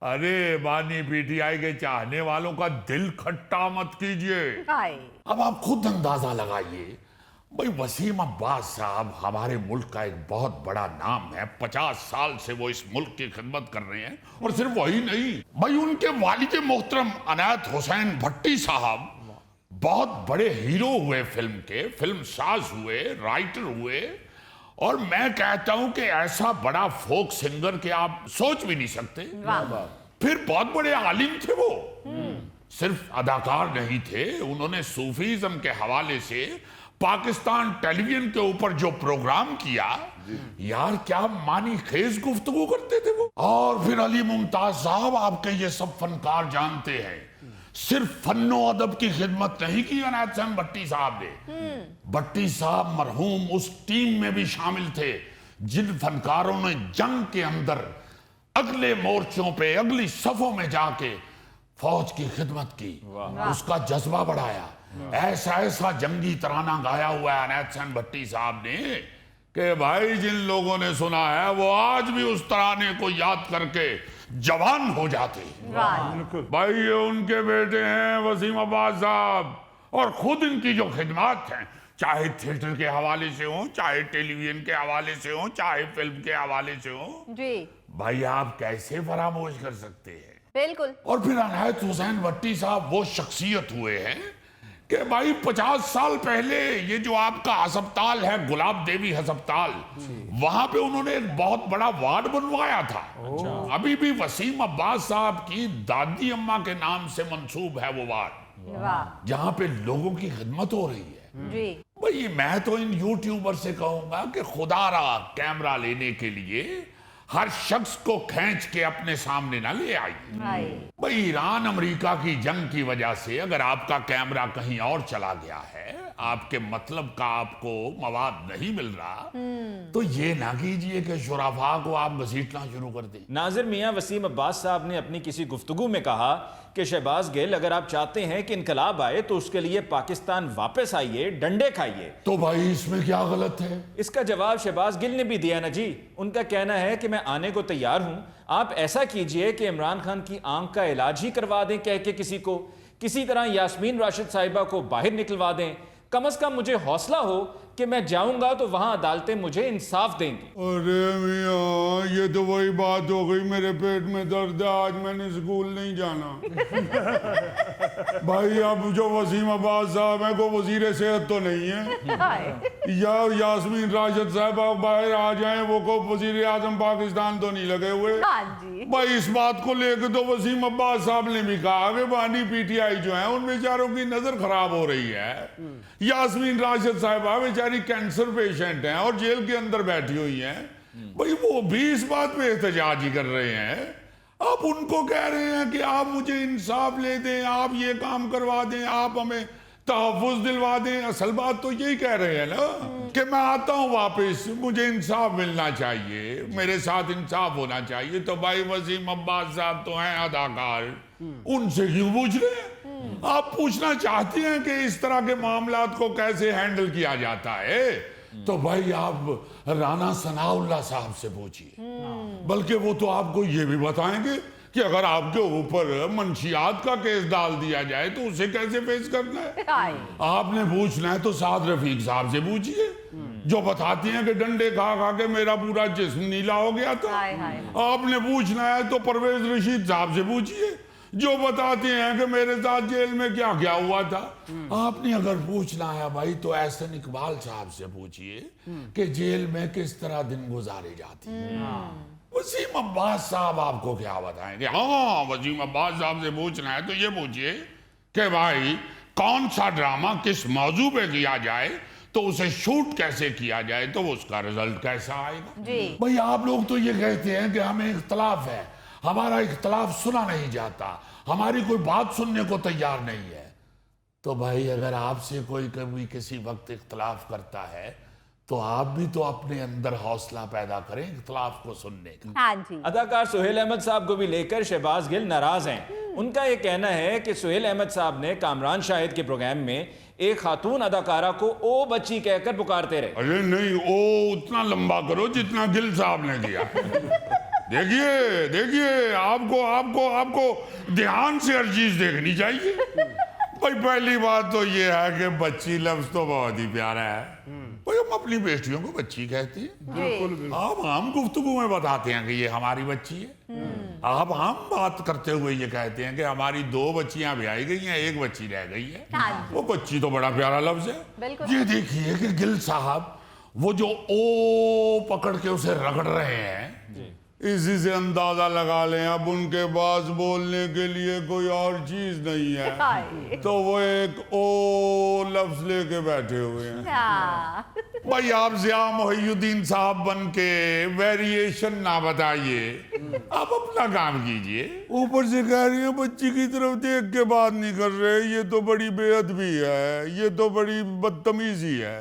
अरे बानी पीटीआई के चाहने वालों का दिल खट्टा मत कीजिए। हाय। अब आप खुद अंदाजा लगाइए, भाई वसीम अब्बास साहब हमारे मुल्क का एक बहुत बड़ा नाम है। 50 साल से वो इस मुल्क की खिदमत कर रहे हैं। और सिर्फ वही नहीं भाई, उनके वालिद मोहतरम अनायत हुसैन भट्टी साहब बहुत बड़े हीरो हुए फिल्म के, फिल्म साज हुए, राइटर हुए। और मैं कहता हूं कि ऐसा बड़ा फोक सिंगर के आप सोच भी नहीं सकते। फिर बहुत बड़े आलिम थे वो, सिर्फ अदाकार नहीं थे। उन्होंने सूफीज्म के हवाले से पाकिस्तान टेलीविजन के ऊपर जो प्रोग्राम किया, यार क्या मानी खेज गुफ्तगू करते थे वो। और फिर अली मुमताज साहब, आपके ये सब फनकार जानते हैं, सिर्फ फन्नो अदब की खिदमत नहीं की अनायत हुसैन भट्टी साहब ने। भट्टी साहब मरहूम उस टीम में भी शामिल थे जिन फनकारों ने जंग के अंदर अगले मोर्चों पे, अगली सफों में जाके फौज की खिदमत की, उसका जज्बा बढ़ाया। ऐसा ऐसा जंगी तराना गाया हुआ है अनायत हुसैन भट्टी साहब ने कि भाई जिन लोगों ने सुना है वो आज भी उस तराने को याद करके जवान हो जाते। भाई ये उनके बेटे हैं वसीम अब्बास साहब, और खुद इनकी जो खिदमत हैं, चाहे थिएटर के हवाले से हो, चाहे टेलीविजन के हवाले से हो, चाहे फिल्म के हवाले से हो, जी भाई आप कैसे फरामोश कर सकते हैं। बिल्कुल। और फिर अनायत हुसैन भट्टी साहब वो शख्सियत हुए हैं कि भाई 50 साल पहले ये जो आपका अस्पताल है, गुलाब देवी अस्पताल, वहां पे उन्होंने एक बहुत बड़ा वार्ड बनवाया था। अभी भी वसीम अब्बास साहब की दादी अम्मा के नाम से मंसूब है वो वार्ड, जहां पे लोगों की खिदमत हो रही है। जी भाई मैं तो इन यूट्यूबर से कहूंगा कि खुदारा कैमरा लेने के लिए हर शख्स को खींच के अपने सामने ना ले आइए। भाई ईरान अमेरिका की जंग की वजह से अगर आपका कैमरा कहीं और चला गया है, आपके मतलब का आपको मवाद नहीं मिल रहा, तो ये ना कीजिए कि शुराफा को आप घसीटना शुरू कर दें। नाजिर मियां वसीम अब्बास साहब ने अपनी किसी गुफ्तगू में कहा कि शहबाज गिल, अगर आप चाहते हैं कि इनकलाब आए तो उसके लिए पाकिस्तान वापस आइए, डंडे खाइए। तो भाई इसमें क्या गलत है? इसका जवाब शहबाज गिल ने भी दिया ना जी। उनका कहना है कि मैं आने को तैयार हूं, आप ऐसा कीजिए कि इमरान खान की आंख का इलाज ही करवा दें कह के किसी को, किसी तरह यास्मीन राशिद साहिबा को बाहर निकलवा दें। कम से कम मुझे हौसला हो कि मैं जाऊंगा तो वहां अदालतें मुझे इंसाफ देंगी। अरे मियां, ये तो वही बात हो गई, मेरे पेट में दर्द है, आज मैंने स्कूल नहीं जाना। भाई अब जो वसीम अब्बास साहब है को वजीर सेहत तो नहीं है, या यास्मीन राशिद साहब बाहर आ जाएं वो को वजीर आजम पाकिस्तान तो नहीं लगे हुए। भाई इस बात को लेकर तो वसीम अब्बास साहब ने भी कहा कि बानी पीटीआई जो है उन बेचारों की नजर खराब हो रही है। यास्मीन राशिद साहिबा बेचारी कैंसर पेशेंट हैं और जेल के अंदर बैठी हुई हैं। भाई वो भी इस बात पे एहतजाज ही कर रहे हैं। आप उनको कह रहे हैं कि आप मुझे इंसाफ ले दें, आप ये काम करवा दें, आप हमें तहफ़्फ़ुज़ दिलवा दें। असल बात तो यही कह रहे हैं ना कि मैं आता हूं वापस, मुझे इंसाफ मिलना चाहिए, मेरे साथ इंसाफ होना चाहिए। तो भाई वसीम अब्बास साहब तो हैं अदाकार, उनसे क्यों पूछ रहे हैं? आप पूछना चाहते हैं कि इस तरह के मामलात को कैसे हैंडल किया जाता है, तो भाई आप राना सनाउल्लाह साहब से पूछिए। बल्कि वो तो आपको ये भी बताएंगे कि अगर आपके ऊपर मंशियात का केस डाल दिया जाए तो उसे कैसे फेस करना है। आपने पूछना है तो साद रफीक साहब से पूछिए, जो बताती हैं कि डंडे खा खा के मेरा पूरा जिस्म नीला हो गया था। आपने पूछना है तो परवेज रशीद साहब से पूछिए, जो बताते हैं कि मेरे साथ जेल में क्या क्या हुआ था। आपने अगर पूछना है भाई तो एहसन इकबाल साहब से पूछिए कि जेल में किस तरह दिन गुजारे जाती है। वसीम अब्बास साहब आपको क्या बताएंगे? हाँ, वसीम अब्बास साहब से पूछना है तो ये पूछिए कि भाई कौन सा ड्रामा किस मौजू पे किया जाए तो उसे शूट कैसे किया जाए तो उसका रिजल्ट कैसा आएगा। भाई आप लोग तो ये कहते हैं कि हमें इख्तलाफ है, हमारा इख्तलाफ सुना नहीं जाता, हमारी कोई बात सुनने को तैयार नहीं है। तो भाई अगर आपसे कोई कभी किसी वक्त इख्तलाफ करता है तो आप भी तो अपने अंदर हौसला पैदा करें इख्तलाफ को सुनने का। हाँ जी। अदाकार सुहेल अहमद साहब को भी लेकर शहबाज गिल नाराज हैं। उनका ये कहना है कि सुहेल अहमद साहब ने कामरान शाहिद के प्रोग्राम में एक खातून अदाकारा को ओ बच्ची कहकर पुकारते रहे। अरे नहीं, ओ उतना लंबा करो जितना गिल साहब ने किया। देखिए देखिए, आपको आपको आपको ध्यान से हर चीज देखनी चाहिए। भाई पहली बात तो ये है कि बच्ची लफ्ज तो बहुत ही प्यारा है भाई, हम अपनी बेटियों को बच्ची कहते हैं। अब हम गुफ्तगू में बताते हैं कि ये हमारी बच्ची है। अब हम बात करते हुए ये कहते हैं कि हमारी 2 बच्चियां ब्याही गई हैं, 1 बच्ची रह गई है। वो बच्ची तो बड़ा प्यारा लफ्ज है। ये देखिए कि गिल साहब वो जो ओ पकड़ के उसे रगड़ रहे हैं, इसी से अंदाजा लगा लें अब उनके पास बोलने के लिए कोई और चीज नहीं है, तो वो एक ओ लफ्ज लेके बैठे हुए हैं। भाई आप ज़िया मोहिउद्दीन साहब बन के वेरिएशन ना बताइए, आप अपना काम कीजिए। ऊपर से कह रही हैं बच्ची की तरफ देख के बात नहीं कर रहे, ये तो बड़ी बेअदबी है, ये तो बड़ी बदतमीजी है।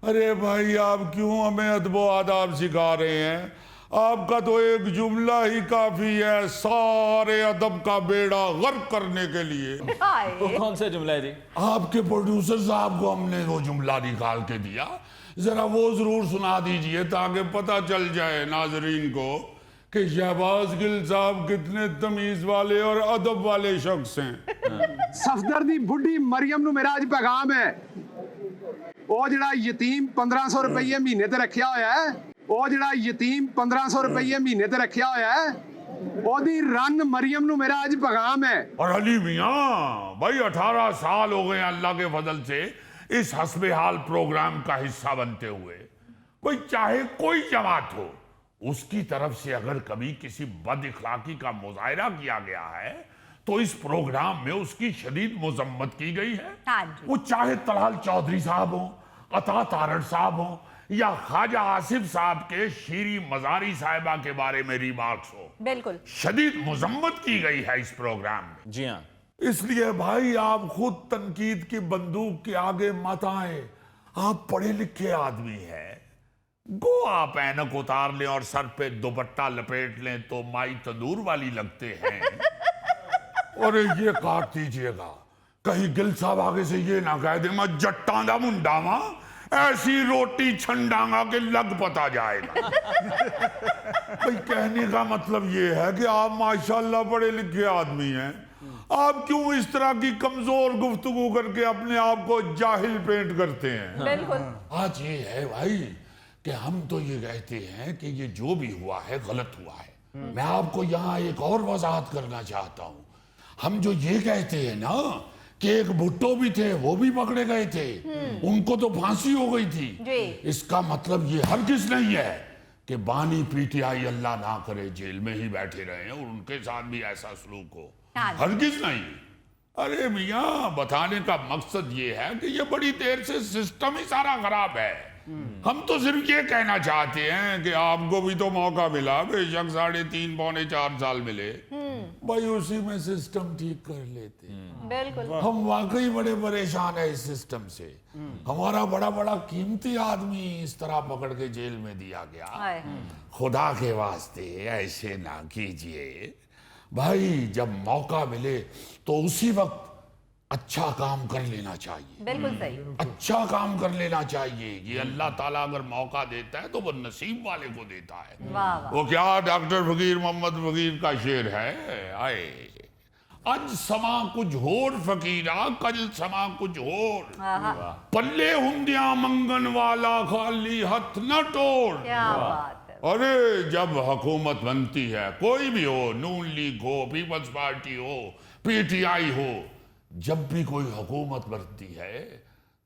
अरे भाई आप क्यों हमें अदबो आदाब सिखा रहे हैं? आपका तो एक जुमला ही काफी है सारे अदब का बेड़ा गर्क करने के लिए। वो कौन सा जुमला है जी? आपके प्रोड्यूसर साहब को हमने वो जुमला निकाल के दिया, जरा वो जरूर सुना दीजिए ताकि पता चल जाए नाजरीन को कि शहबाज गिल साहब कितने तमीज वाले और अदब वाले शख्स हैं। सफदर दी बुढ़ी मरियम नु मेरा अज पैगाम है, ਉਹ ਜਿਹੜਾ ਯਤੀਮ 1500 ਰੁਪਏ ਮਹੀਨੇ ਤੇ ਰੱਖਿਆ ਹੋਇਆ ਹੈ, ਉਹ ਜਿਹੜਾ ਯਤੀਮ 1500 ਰੁਪਏ ਮਹੀਨੇ ਤੇ ਰੱਖਿਆ ਹੋਇਆ ਹੈ, ਉਹਦੀ ਰਨ ਮਰੀਮ ਨੂੰ ਮੇਰਾ ਅੱਜ ਪੈगाम है। और अली मियाँ भाई 18 साल हो गए अल्लाह के फजल से इस हस्बे हाल प्रोग्राम का हिस्सा बनते हुए। भाई चाहे कोई जमात हो, उसकी तरफ से अगर कभी किसी बद इखलाकी का मुजाहरा किया गया है तो इस प्रोग्राम में उसकी शदीद मजम्मत की गई है। वो चाहे तलाल चौधरी साहब हो, अता तारड़ साहब हो, या ख्वाजा आसिफ साहब के शीरी मजारी साहिबा के बारे में रिमार्क्स हो, बिल्कुल शदीद मजम्मत की गई है इस प्रोग्राम में। जी हाँ, इसलिए भाई आप खुद तनकीद की बंदूक के आगे मत आए, आप पढ़े लिखे आदमी हैं। गो आप ऐनक उतार लें और सर पे दुपट्टा लपेट लें तो माई तंदूर वाली लगते हैं। और ये काट दीजिएगा, कहीं गिल साहब आगे से ये ना कह दे मैं जट्टां दा मुंडा वां, ऐसी रोटी छंडांगा के लग पता जाएगा। भाई कहने का मतलब ये है कि आप माशाल्लाह पढ़े लिखे आदमी हैं, आप क्यों इस तरह की कमजोर गुफ्तगू करके अपने आप को जाहिल पेंट करते हैं? बिल्कुल। आज ये है भाई कि हम तो ये कहते हैं कि ये जो भी हुआ है गलत हुआ है। मैं आपको यहाँ एक और वजाहत करना चाहता हूँ। हम जो ये कहते हैं ना कि एक भुट्टो भी थे, वो भी पकड़े गए थे, उनको तो फांसी हो गई थी, इसका मतलब ये हरगिज नहीं है कि बानी पीटीआई अल्लाह ना करे जेल में ही बैठे रहे और उनके साथ भी ऐसा सलूक हो, हरगिज नहीं। अरे मियाँ बताने का मकसद ये है कि ये बड़ी देर से सिस्टम ही सारा खराब है। हम तो सिर्फ ये कहना चाहते हैं कि आपको भी तो मौका मिला, बेशक 3.5 पौने 4 साल मिले, भाई उसी में सिस्टम ठीक कर लेते। बिल्कुल। हम वाकई बड़े परेशान है इस सिस्टम से। हमारा बड़ा बड़ा कीमती आदमी इस तरह पकड़ के जेल में दिया गया। खुदा के वास्ते ऐसे ना कीजिए भाई, जब मौका मिले तो उसी वक्त अच्छा काम कर लेना चाहिए। बिल्कुल सही। अच्छा काम कर लेना चाहिए। ये अल्लाह ताला अगर मौका देता है तो वो नसीब वाले को देता है। वाह वाह। वो क्या डॉक्टर फकीर मोहम्मद फकीर का शेर है, आए अज समा कुछ होर फकीरा कल समा कुछ होर, पल्ले हुंदिया मंगन वाला खाली हथ न टोर। क्या बात है। अरे जब हुकूमत बनती है, कोई भी हो, नून लीग हो, पीपल्स पार्टी हो, पीटीआई हो, जब भी कोई हुकूमत बनती है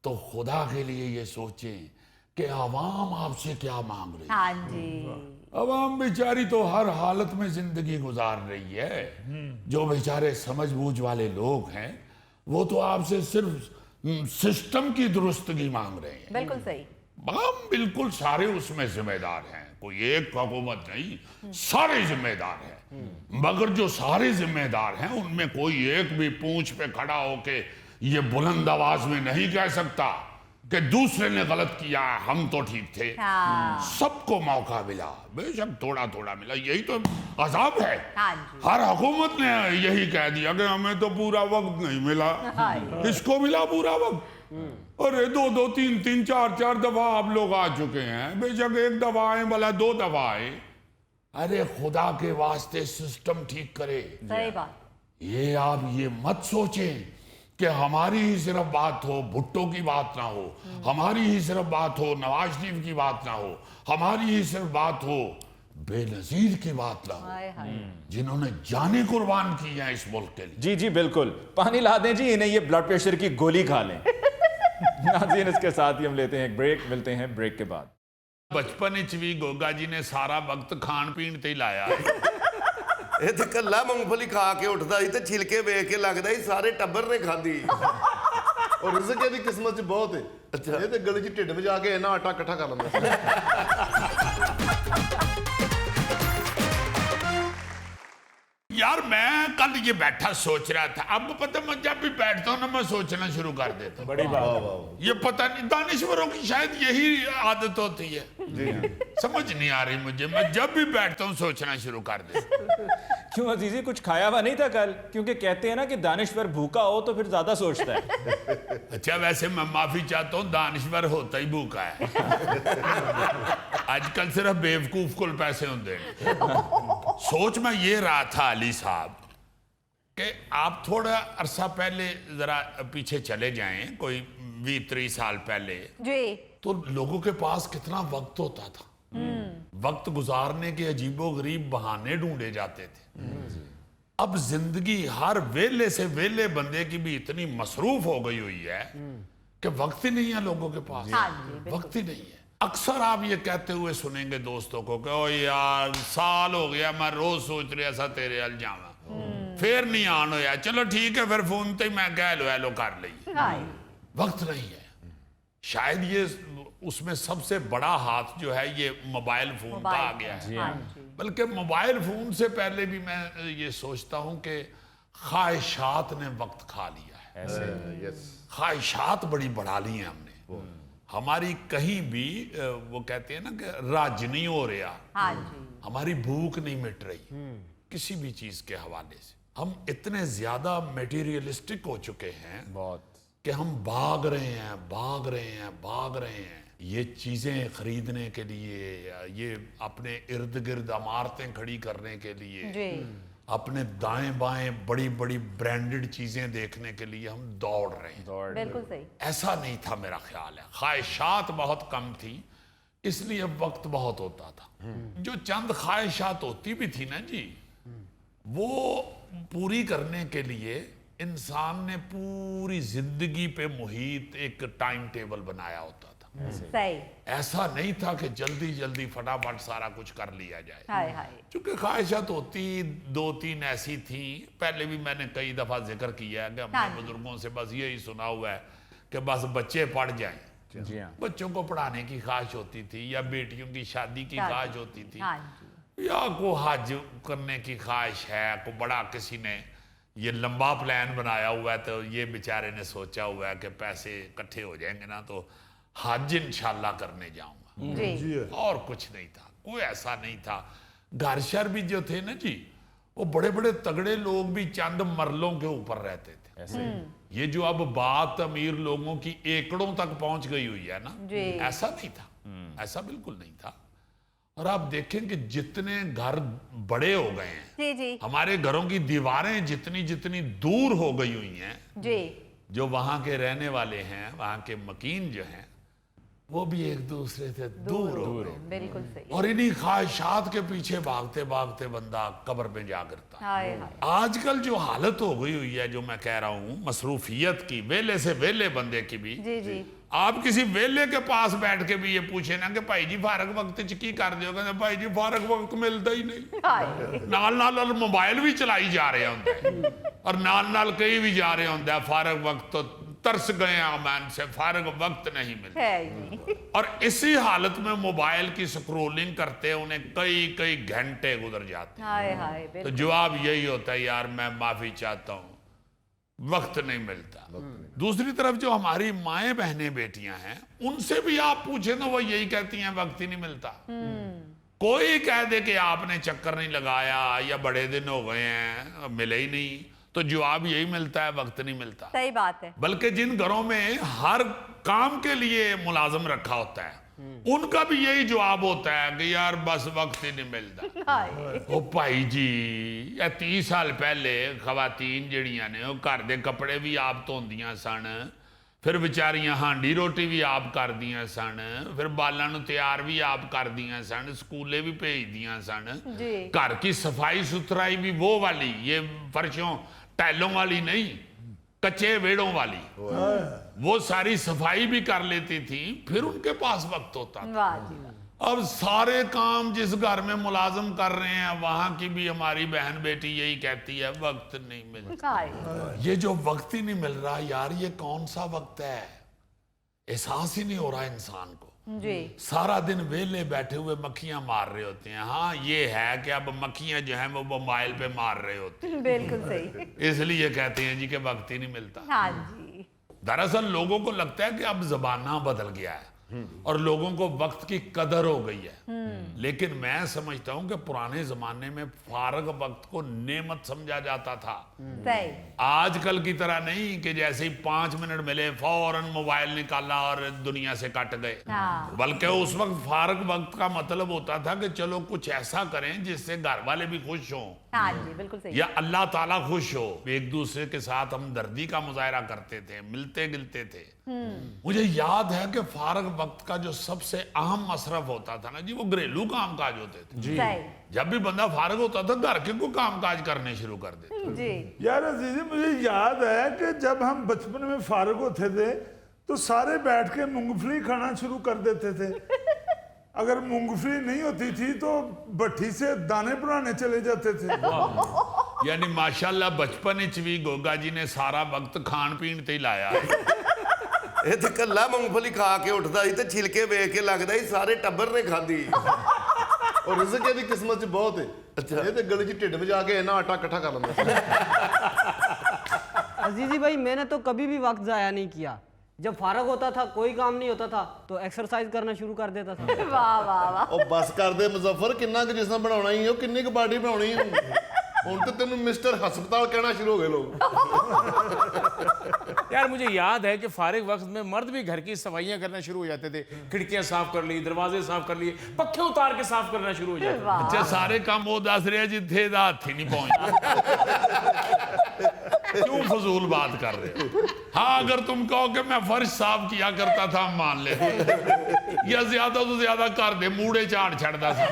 तो खुदा के लिए ये सोचें कि आवाम आपसे क्या मांग रही है। हाँ जी। आवाम बेचारी तो हर हालत में जिंदगी गुजार रही है। जो बेचारे समझ बूझ वाले लोग हैं वो तो आपसे सिर्फ सिस्टम की दुरुस्तगी मांग रहे हैं। बिल्कुल सही। हम बिल्कुल सारे उसमें जिम्मेदार हैं, कोई एक हुकूमत नहीं, सारे जिम्मेदार हैं। मगर जो सारे जिम्मेदार हैं उनमें कोई एक भी पूंछ पे खड़ा होके ये बुलंद आवाज में नहीं कह सकता कि दूसरे ने गलत किया, हम तो ठीक थे। सबको मौका मिला, बेशक थोड़ा थोड़ा मिला, यही तो अजाब है। हर हुकूमत ने यही कह दिया कि हमें तो पूरा वक्त नहीं मिला। किसको मिला पूरा वक्त? अरे 2-2, 3-3, 4-4 दफा आप लोग आ चुके हैं, बेशक 1 दफा आए भला 2 दफा आए। अरे खुदा के वास्ते सिस्टम ठीक करे। सही बात। ये आप ये मत सोचें कि हमारी ही सिर्फ बात हो, भुट्टो की बात ना हो, हमारी ही सिर्फ बात हो, नवाज शरीफ की बात ना हो, हमारी ही सिर्फ बात हो, बेनजीर की बात ना हो, हाय हाय जिन्होंने जाने कुर्बान की है इस मुल्क के लिए। जी जी बिल्कुल, पानी ला दें जी इन्हें, ये ब्लड प्रेशर की गोली खा लें। नाज़रीन, इसके साथ ही हम लेते हैं एक ब्रेक, मिलते हैं ब्रेक के बाद। बचपन च भी गोगा जी ने सारा वक्त खान पीन ते ही लाया। ਇਹ ਤੇ ਕੱਲਾ ਮੂੰਗਫਲੀ ਖਾ ਕੇ ਉੱਠਦਾ ਸੀ ਤੇ ਛਿਲਕੇ ਵੇਖ ਕੇ ਲੱਗਦਾ ਸੀ ਸਾਰੇ ਟੱਬਰ ਨੇ ਖਾਧੀ। ਔਰ ਰਿਜ਼ਕ ਇਹਦੀ ਕਿਸਮਤ 'ਚ ਬਹੁਤ ਹੈ। ਅੱਛਾ। ਇਹ ਤੇ ਗਲੀ 'ਚ ਢਿੱਡ ਵਜਾ ਕੇ ਇਹਨਾਂ ਆਟਾ ਇਕੱਠਾ ਕਰ ਲੈਂਦਾ ਸੀ। यार मैं कल ये बैठा सोच रहा था, अब पता मैं जब भी बैठता हूँ ना मैं सोचना शुरू कर देता हूँ। बड़ी बात। ये पता नहीं, दानिश्वरों की शायद यही आदत होती है, समझ नहीं आ रही मुझे, मैं जब भी बैठता हूँ सोचना शुरू कर देता हूँ। क्यों अजीजी, कुछ खाया हुआ नहीं था कल? क्योंकि कहते हैं ना कि दानिश्वर भूखा हो तो फिर ज्यादा सोचता है। अच्छा वैसे मैं माफी चाहता हूँ, दानिश्वर होता ही भूखा है। आजकल सिर्फ बेवकूफ को पैसे होते हैं। सोच में ये रहा था अली साहब कि आप थोड़ा अरसा पहले जरा पीछे चले जाएं, कोई 20-30 साल पहले, जी तो लोगों के पास कितना वक्त होता था, वक्त गुजारने के अजीबो गरीब बहाने ढूंढे जाते थे। अब जिंदगी हर वेले से वेले बंदे की भी इतनी मसरूफ हो गई हुई है कि वक्त ही नहीं है लोगों के पास, हाँ जी, बिल्कुल। वक्त ही नहीं है। अक्सर आप ये कहते हुए सुनेंगे दोस्तों को कि ओ यार साल हो गया मैं रोज सोच रहा था तेरे अल जावा, फिर नहीं आन होया, चलो ठीक है फिर फोन ते मैं कह लो हेलो कर ली। हाय वक्त नहीं है। शायद ये उसमें सबसे बड़ा हाथ जो है ये मोबाइल फोन का आ गया है। हाँ जी बल्कि मोबाइल फोन से पहले भी मैं ये सोचता हूं कि ख्वाहिशात ने वक्त खा लिया है। यस। ख्वाहिशात बड़ी बढ़ा ली हैं हमने। हमारी कहीं भी वो कहते हैं ना कि राज नहीं हो रहा, हाँ जी हमारी भूख नहीं मिट रही किसी भी चीज के हवाले से। हम इतने ज्यादा मेटीरियलिस्टिक हो चुके हैं बहुत कि हम भाग रहे हैं भाग रहे हैं भाग रहे हैं, ये चीजें खरीदने के लिए, ये अपने इर्द गिर्द इमारतें खड़ी करने के लिए, जी अपने दाएं बाएं बड़ी बड़ी ब्रांडेड चीजें देखने के लिए हम दौड़ रहे हैं। बिल्कुल सही। ऐसा नहीं था मेरा ख्याल है। ख्वाहिशात बहुत कम थी इसलिए वक्त बहुत होता था। जो चंद ख्वाहिशात होती भी थी ना जी, वो पूरी करने के लिए इंसान ने पूरी जिंदगी पे मुहित एक टाइम टेबल बनाया होता था। सही। ऐसा नहीं था कि जल्दी जल्दी फटाफट सारा कुछ कर लिया जाए। हाय हाय चूंकि ख्वाहिशात होती 2-3 ऐसी थी, पहले भी मैंने कई दफा जिक्र किया है कि हाँ हमने जी। बुजुर्गों से बस यही सुना हुआ है कि बस बच्चे पढ़ जाएं। जी हाँ। बच्चों को पढ़ाने की ख्वाहिश होती थी, या बेटियों की शादी की शादी। ख्वाहिश होती थी, हाँ जी या को हज करने की ख्वाहिश है, को बड़ा किसी ने ये लंबा प्लान बनाया हुआ है, तो ये बेचारे ने सोचा हुआ है कि पैसे इकट्ठे हो जाएंगे ना तो हज इंशाल्लाह करने जाऊंगा। जी और कुछ नहीं था, कोई ऐसा नहीं था। घर शर भी जो थे ना जी, वो बड़े बड़े तगड़े लोग भी चंद मरलों के ऊपर रहते थे। ऐसे ये जो अब बात अमीर लोगों की एकड़ों तक पहुंच गई हुई है ना, जी। ऐसा नहीं था, ऐसा बिल्कुल नहीं था। और आप देखें कि जितने घर बड़े हो गए हैं, जी जी हमारे घरों की दीवारें जितनी जितनी दूर हो गई हुई हैं, जी जो वहां के रहने वाले हैं, वहां के मकीन जो हैं, वो भी एक दूसरे से दूर हो गए। बिल्कुल सही। और इन्हीं ख्वाहिशात के पीछे भागते भागते बंदा कब्र में जा गिरता है। हाय हाय आजकल जो हालत हो गई हुई है, जो मैं कह रहा हूं मसरूफियत की, वेले से वेले बंदे की भी, जी जी आप किसी वेले के पास बैठ के भी ये पूछे ना कि भाई जी फारग वक्त च की कर दियो, कहते भाई जी फारग वक्त मिलता ही नहीं। हाय नाल नाल मोबाइल भी चलाई जा रहे होंगे और नाल नाल कहीं भी जा रहे होंगे, फारग वक्त तो तरस गए अमैन से, फारग वक्त नहीं मिलता। है ही नहीं। और इसी हालत में मोबाइल की स्क्रोलिंग करते उन्हें कई कई घंटे गुजर जाते हैं। हाय हाय तो बिल्कुल जवाब यही होता है, यार मैं माफी चाहता हूं, वक्त नहीं मिलता। दूसरी तरफ जो हमारी माएँ बहनें बेटियां हैं, उनसे भी आप पूछे ना, वो यही कहती हैं वक्त ही नहीं मिलता। कोई कह दे कि आपने चक्कर नहीं लगाया या बड़े दिन हो गए हैं मिले ही नहीं, तो जवाब यही मिलता है, वक्त नहीं मिलता। सही बात है। बल्कि जिन घरों में हर काम के लिए मुलाजिम रखा होता है, उनका भी यही जवाब होता है कि यार बस वक्त ही नहीं मिलता। हाय ओ भाई जी, ये 30 साल पहले खवातीन जड़ियां ने वो घर दे कपड़े भी आप धोंदियां सन, फिर बेचारियां हांडी रोटी भी आप करदियां सन, फिर बालां नूं तैयार भी आप करदियां सन, स्कूले भी भेजदियां सन, जी। घर की सफाई सुथराई भी वो वाली, ये फर्शों टाइलों वाली नहीं, कच्चे वेड़ों वाली, वो सारी सफाई भी कर लेती थी, फिर उनके पास वक्त होता था। वाह जी वाह। अब सारे काम जिस घर में मुलाजम कर रहे हैं वहां की भी हमारी बहन बेटी यही कहती है वक्त नहीं मिलता। हाय ये जो वक्त ही नहीं मिल रहा यार, ये कौन सा वक्त है, एहसास ही नहीं हो रहा इंसान को। जी सारा दिन वेले बैठे हुए मक्खियां मार रहे होते हैं। हाँ ये है कि अब मक्खियां जो है वो मोबाइल पे मार रहे होते बिल्कुल सही। हैं, इसलिए कहते हैं जी कि वक्त ही नहीं मिलता। हाँ जी दरअसल लोगों को लगता है कि अब जमाना बदल गया है और लोगों को वक्त की कदर हो गई है, लेकिन मैं समझता हूं कि पुराने जमाने में फारग वक्त को नेमत समझा जाता था। सही। आजकल की तरह नहीं कि जैसे ही 5 मिनट मिले फौरन मोबाइल निकाला और दुनिया से कट गए, हाँ। बल्कि उस वक्त फारग वक्त का मतलब होता था कि चलो कुछ ऐसा करें जिससे घर वाले भी खुश हों हाँ जी बिल्कुल सही। या अल्लाह ताला खुश हो। एक दूसरे के साथ हमदर्दी का मुजाहरा करते थे, मिलते गिलते थे। मुझे याद है कि फारग वक्त का जो सबसे अहम मसरफ होता था ना जी, वो घरेलू काम काज होते थे। सही जब भी बंदा फारग होता था घर के कोई काम काज करने शुरू कर देते। जी। यार अजीजी, मुझे याद है कि जब हम बचपन में फारग होते थे तो सारे बैठ के मूंगफली खाना शुरू कर देते थे। अगर मूंगफली नहीं होती थी तो भट्टी से दाने बनाने चले जाते थे। यानी माशाल्लाह बचपन विच भी गोगा जी ने सारा वक्त खान पीन ते ही लाया। ਇਹ ਤੇ ਕੱਲਾ ਮੂੰਗਫਲੀ ਖਾ ਕੇ ਉੱਠਦਾ ਸੀ ਤੇ ਛਿਲਕੇ ਵੇਖ ਕੇ ਲੱਗਦਾ ਸੀ ਸਾਰੇ ਟੱਬਰ ਨੇ ਖਾਧੀ। ਔਰ ਰਿਜ਼ਕ ਇਹਦੀ ਕਿਸਮਤ 'ਚ ਬਹੁਤ ਹੈ। ਇਹ ਤੇ ਗਲੀ 'ਚ ਢਿੱਡ ਵਜਾ ਕੇ ਇੰਨਾ ਆਟਾ ਇਕੱਠਾ ਕਰ ਲੈਂਦਾ ਸੀ। अजीजी भाई, मैंने तो कभी भी वक्त ज़ाया नहीं किया। जब फारग होता था, कोई काम नहीं होता था, तो एक्सरसाइज करना शुरू कर देता था। वाह वाह वाह। ਉਹ ਬਸ ਕਰਦੇ ਮੁਜ਼ੱਫਰ, ਕਿੰਨਾ ਕੁ ਜਿਸਮ ਬਣਾਉਣਾ ਹੀ, ਉਹ ਕਿੰਨੀ ਕੁ ਬਾਡੀ ਬਣਾਉਣੀ ਹੈ। ਹੁਣ ਤੇ ਤੈਨੂੰ ਮਿਸਟਰ ਹਸਪਤਾਲ ਕਹਿਣਾ ਸ਼ੁਰੂ ਹੋ ਗਏ ਲੋਕ। यार मुझे याद है कि फारिग वक्त में मर्द भी घर की सफाइयां करना शुरू हो जाते थे। खिड़कियां साफ कर ली, दरवाजे साफ कर लिए, पक्के उतार के साफ करना शुरू हो जाते थे। अच्छा सारे काम वो दस रहे जिथे दा हाथ ही नहीं पहुंचता। क्यों फजूल बात कर रहे हो? हाँ अगर तुम कहो कि मैं फर्श साफ किया करता था हम मान लेते, या ज्यादा तो ज्यादा घर दे मूड़े झाड़ छड़दा सा।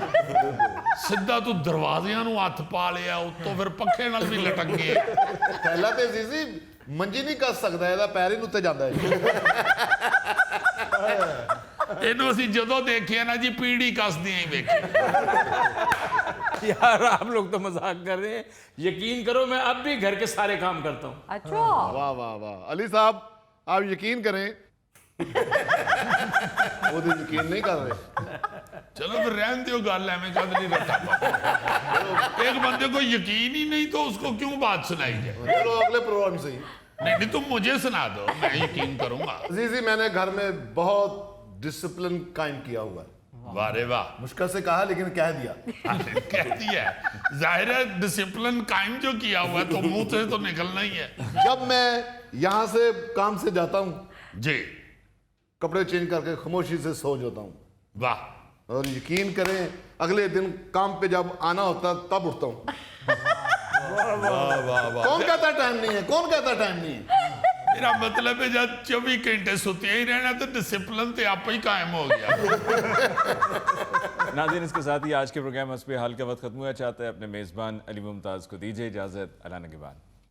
सिद्धा तू दरवाजियां नूं हथ पा लिया, उत्तों फिर पक्खे नाल भी लटक गए। ਪਹਿਲਾਂ ਤੇ ਅਜ਼ੀਜ਼ੀ ਮੰਜੀ ਨਹੀਂ ਕੱਸ ਸਕਦਾ, ਇਹਦਾ ਪੈਰ ਹੀ ਉੱਤੇ ਜਾਂਦਾ ਹੈ। ਇਹਨੂੰ ਅਸੀਂ ਜਦੋਂ ਦੇਖਿਆ ਨਾ ਜੀ ਪੀੜੀ ਕੱਸਦੀਆਂ ਹੀ ਵੇਖੀ। यार आप लोग तो मजाक कर रहे हैं, यकीन करो मैं अब भी घर के सारे काम करता हूँ। अच्छा वाह वाह वाह। अली साहब आप यकीन करें। वो तो यकीन नहीं कर रहे। चलो फिर रहन दो गल, एवं कद नहीं रखा। एक बंदे को यकीन ही नहीं तो उसको क्यों बात सुनाई जाए? चलो अगले प्रोग्राम से ही। नहीं तुम मुझे सुना दो, मैं यकीन करूंगा। अजीजी मैंने घर में बहुत डिसिप्लिन कायम किया हुआ है। वाह रे वाह। मुश्किल से कहा लेकिन कह दिया। कहती है जाहिर है डिसिप्लिन कायम जो किया हुआ है तो मुंह से तो निकलना ही है। जब मैं यहाँ से काम से जाता हूँ जी कपड़े चेंज करके खामोशी से सो जाता हूँ। वाह। और यकीन करें अगले दिन काम पे जब आना होता तब उठता हूँ। वाह वाह वाह। कौन कहता टाइम नहीं है? कौन कहता टाइम नहीं है? मेरा मतलब है जब 24 घंटे सोते ही रहना तो डिसिप्लिन तो आप ही कायम हो गया। नाज़रीन इसके साथ ही आज के प्रोग्राम हस्बे हाल का वक्त खत्म हुआ। चाहता है अपने मेज़बान अली मुमताज़ को दीजिए इजाज़त। अल्लाह नगहबान।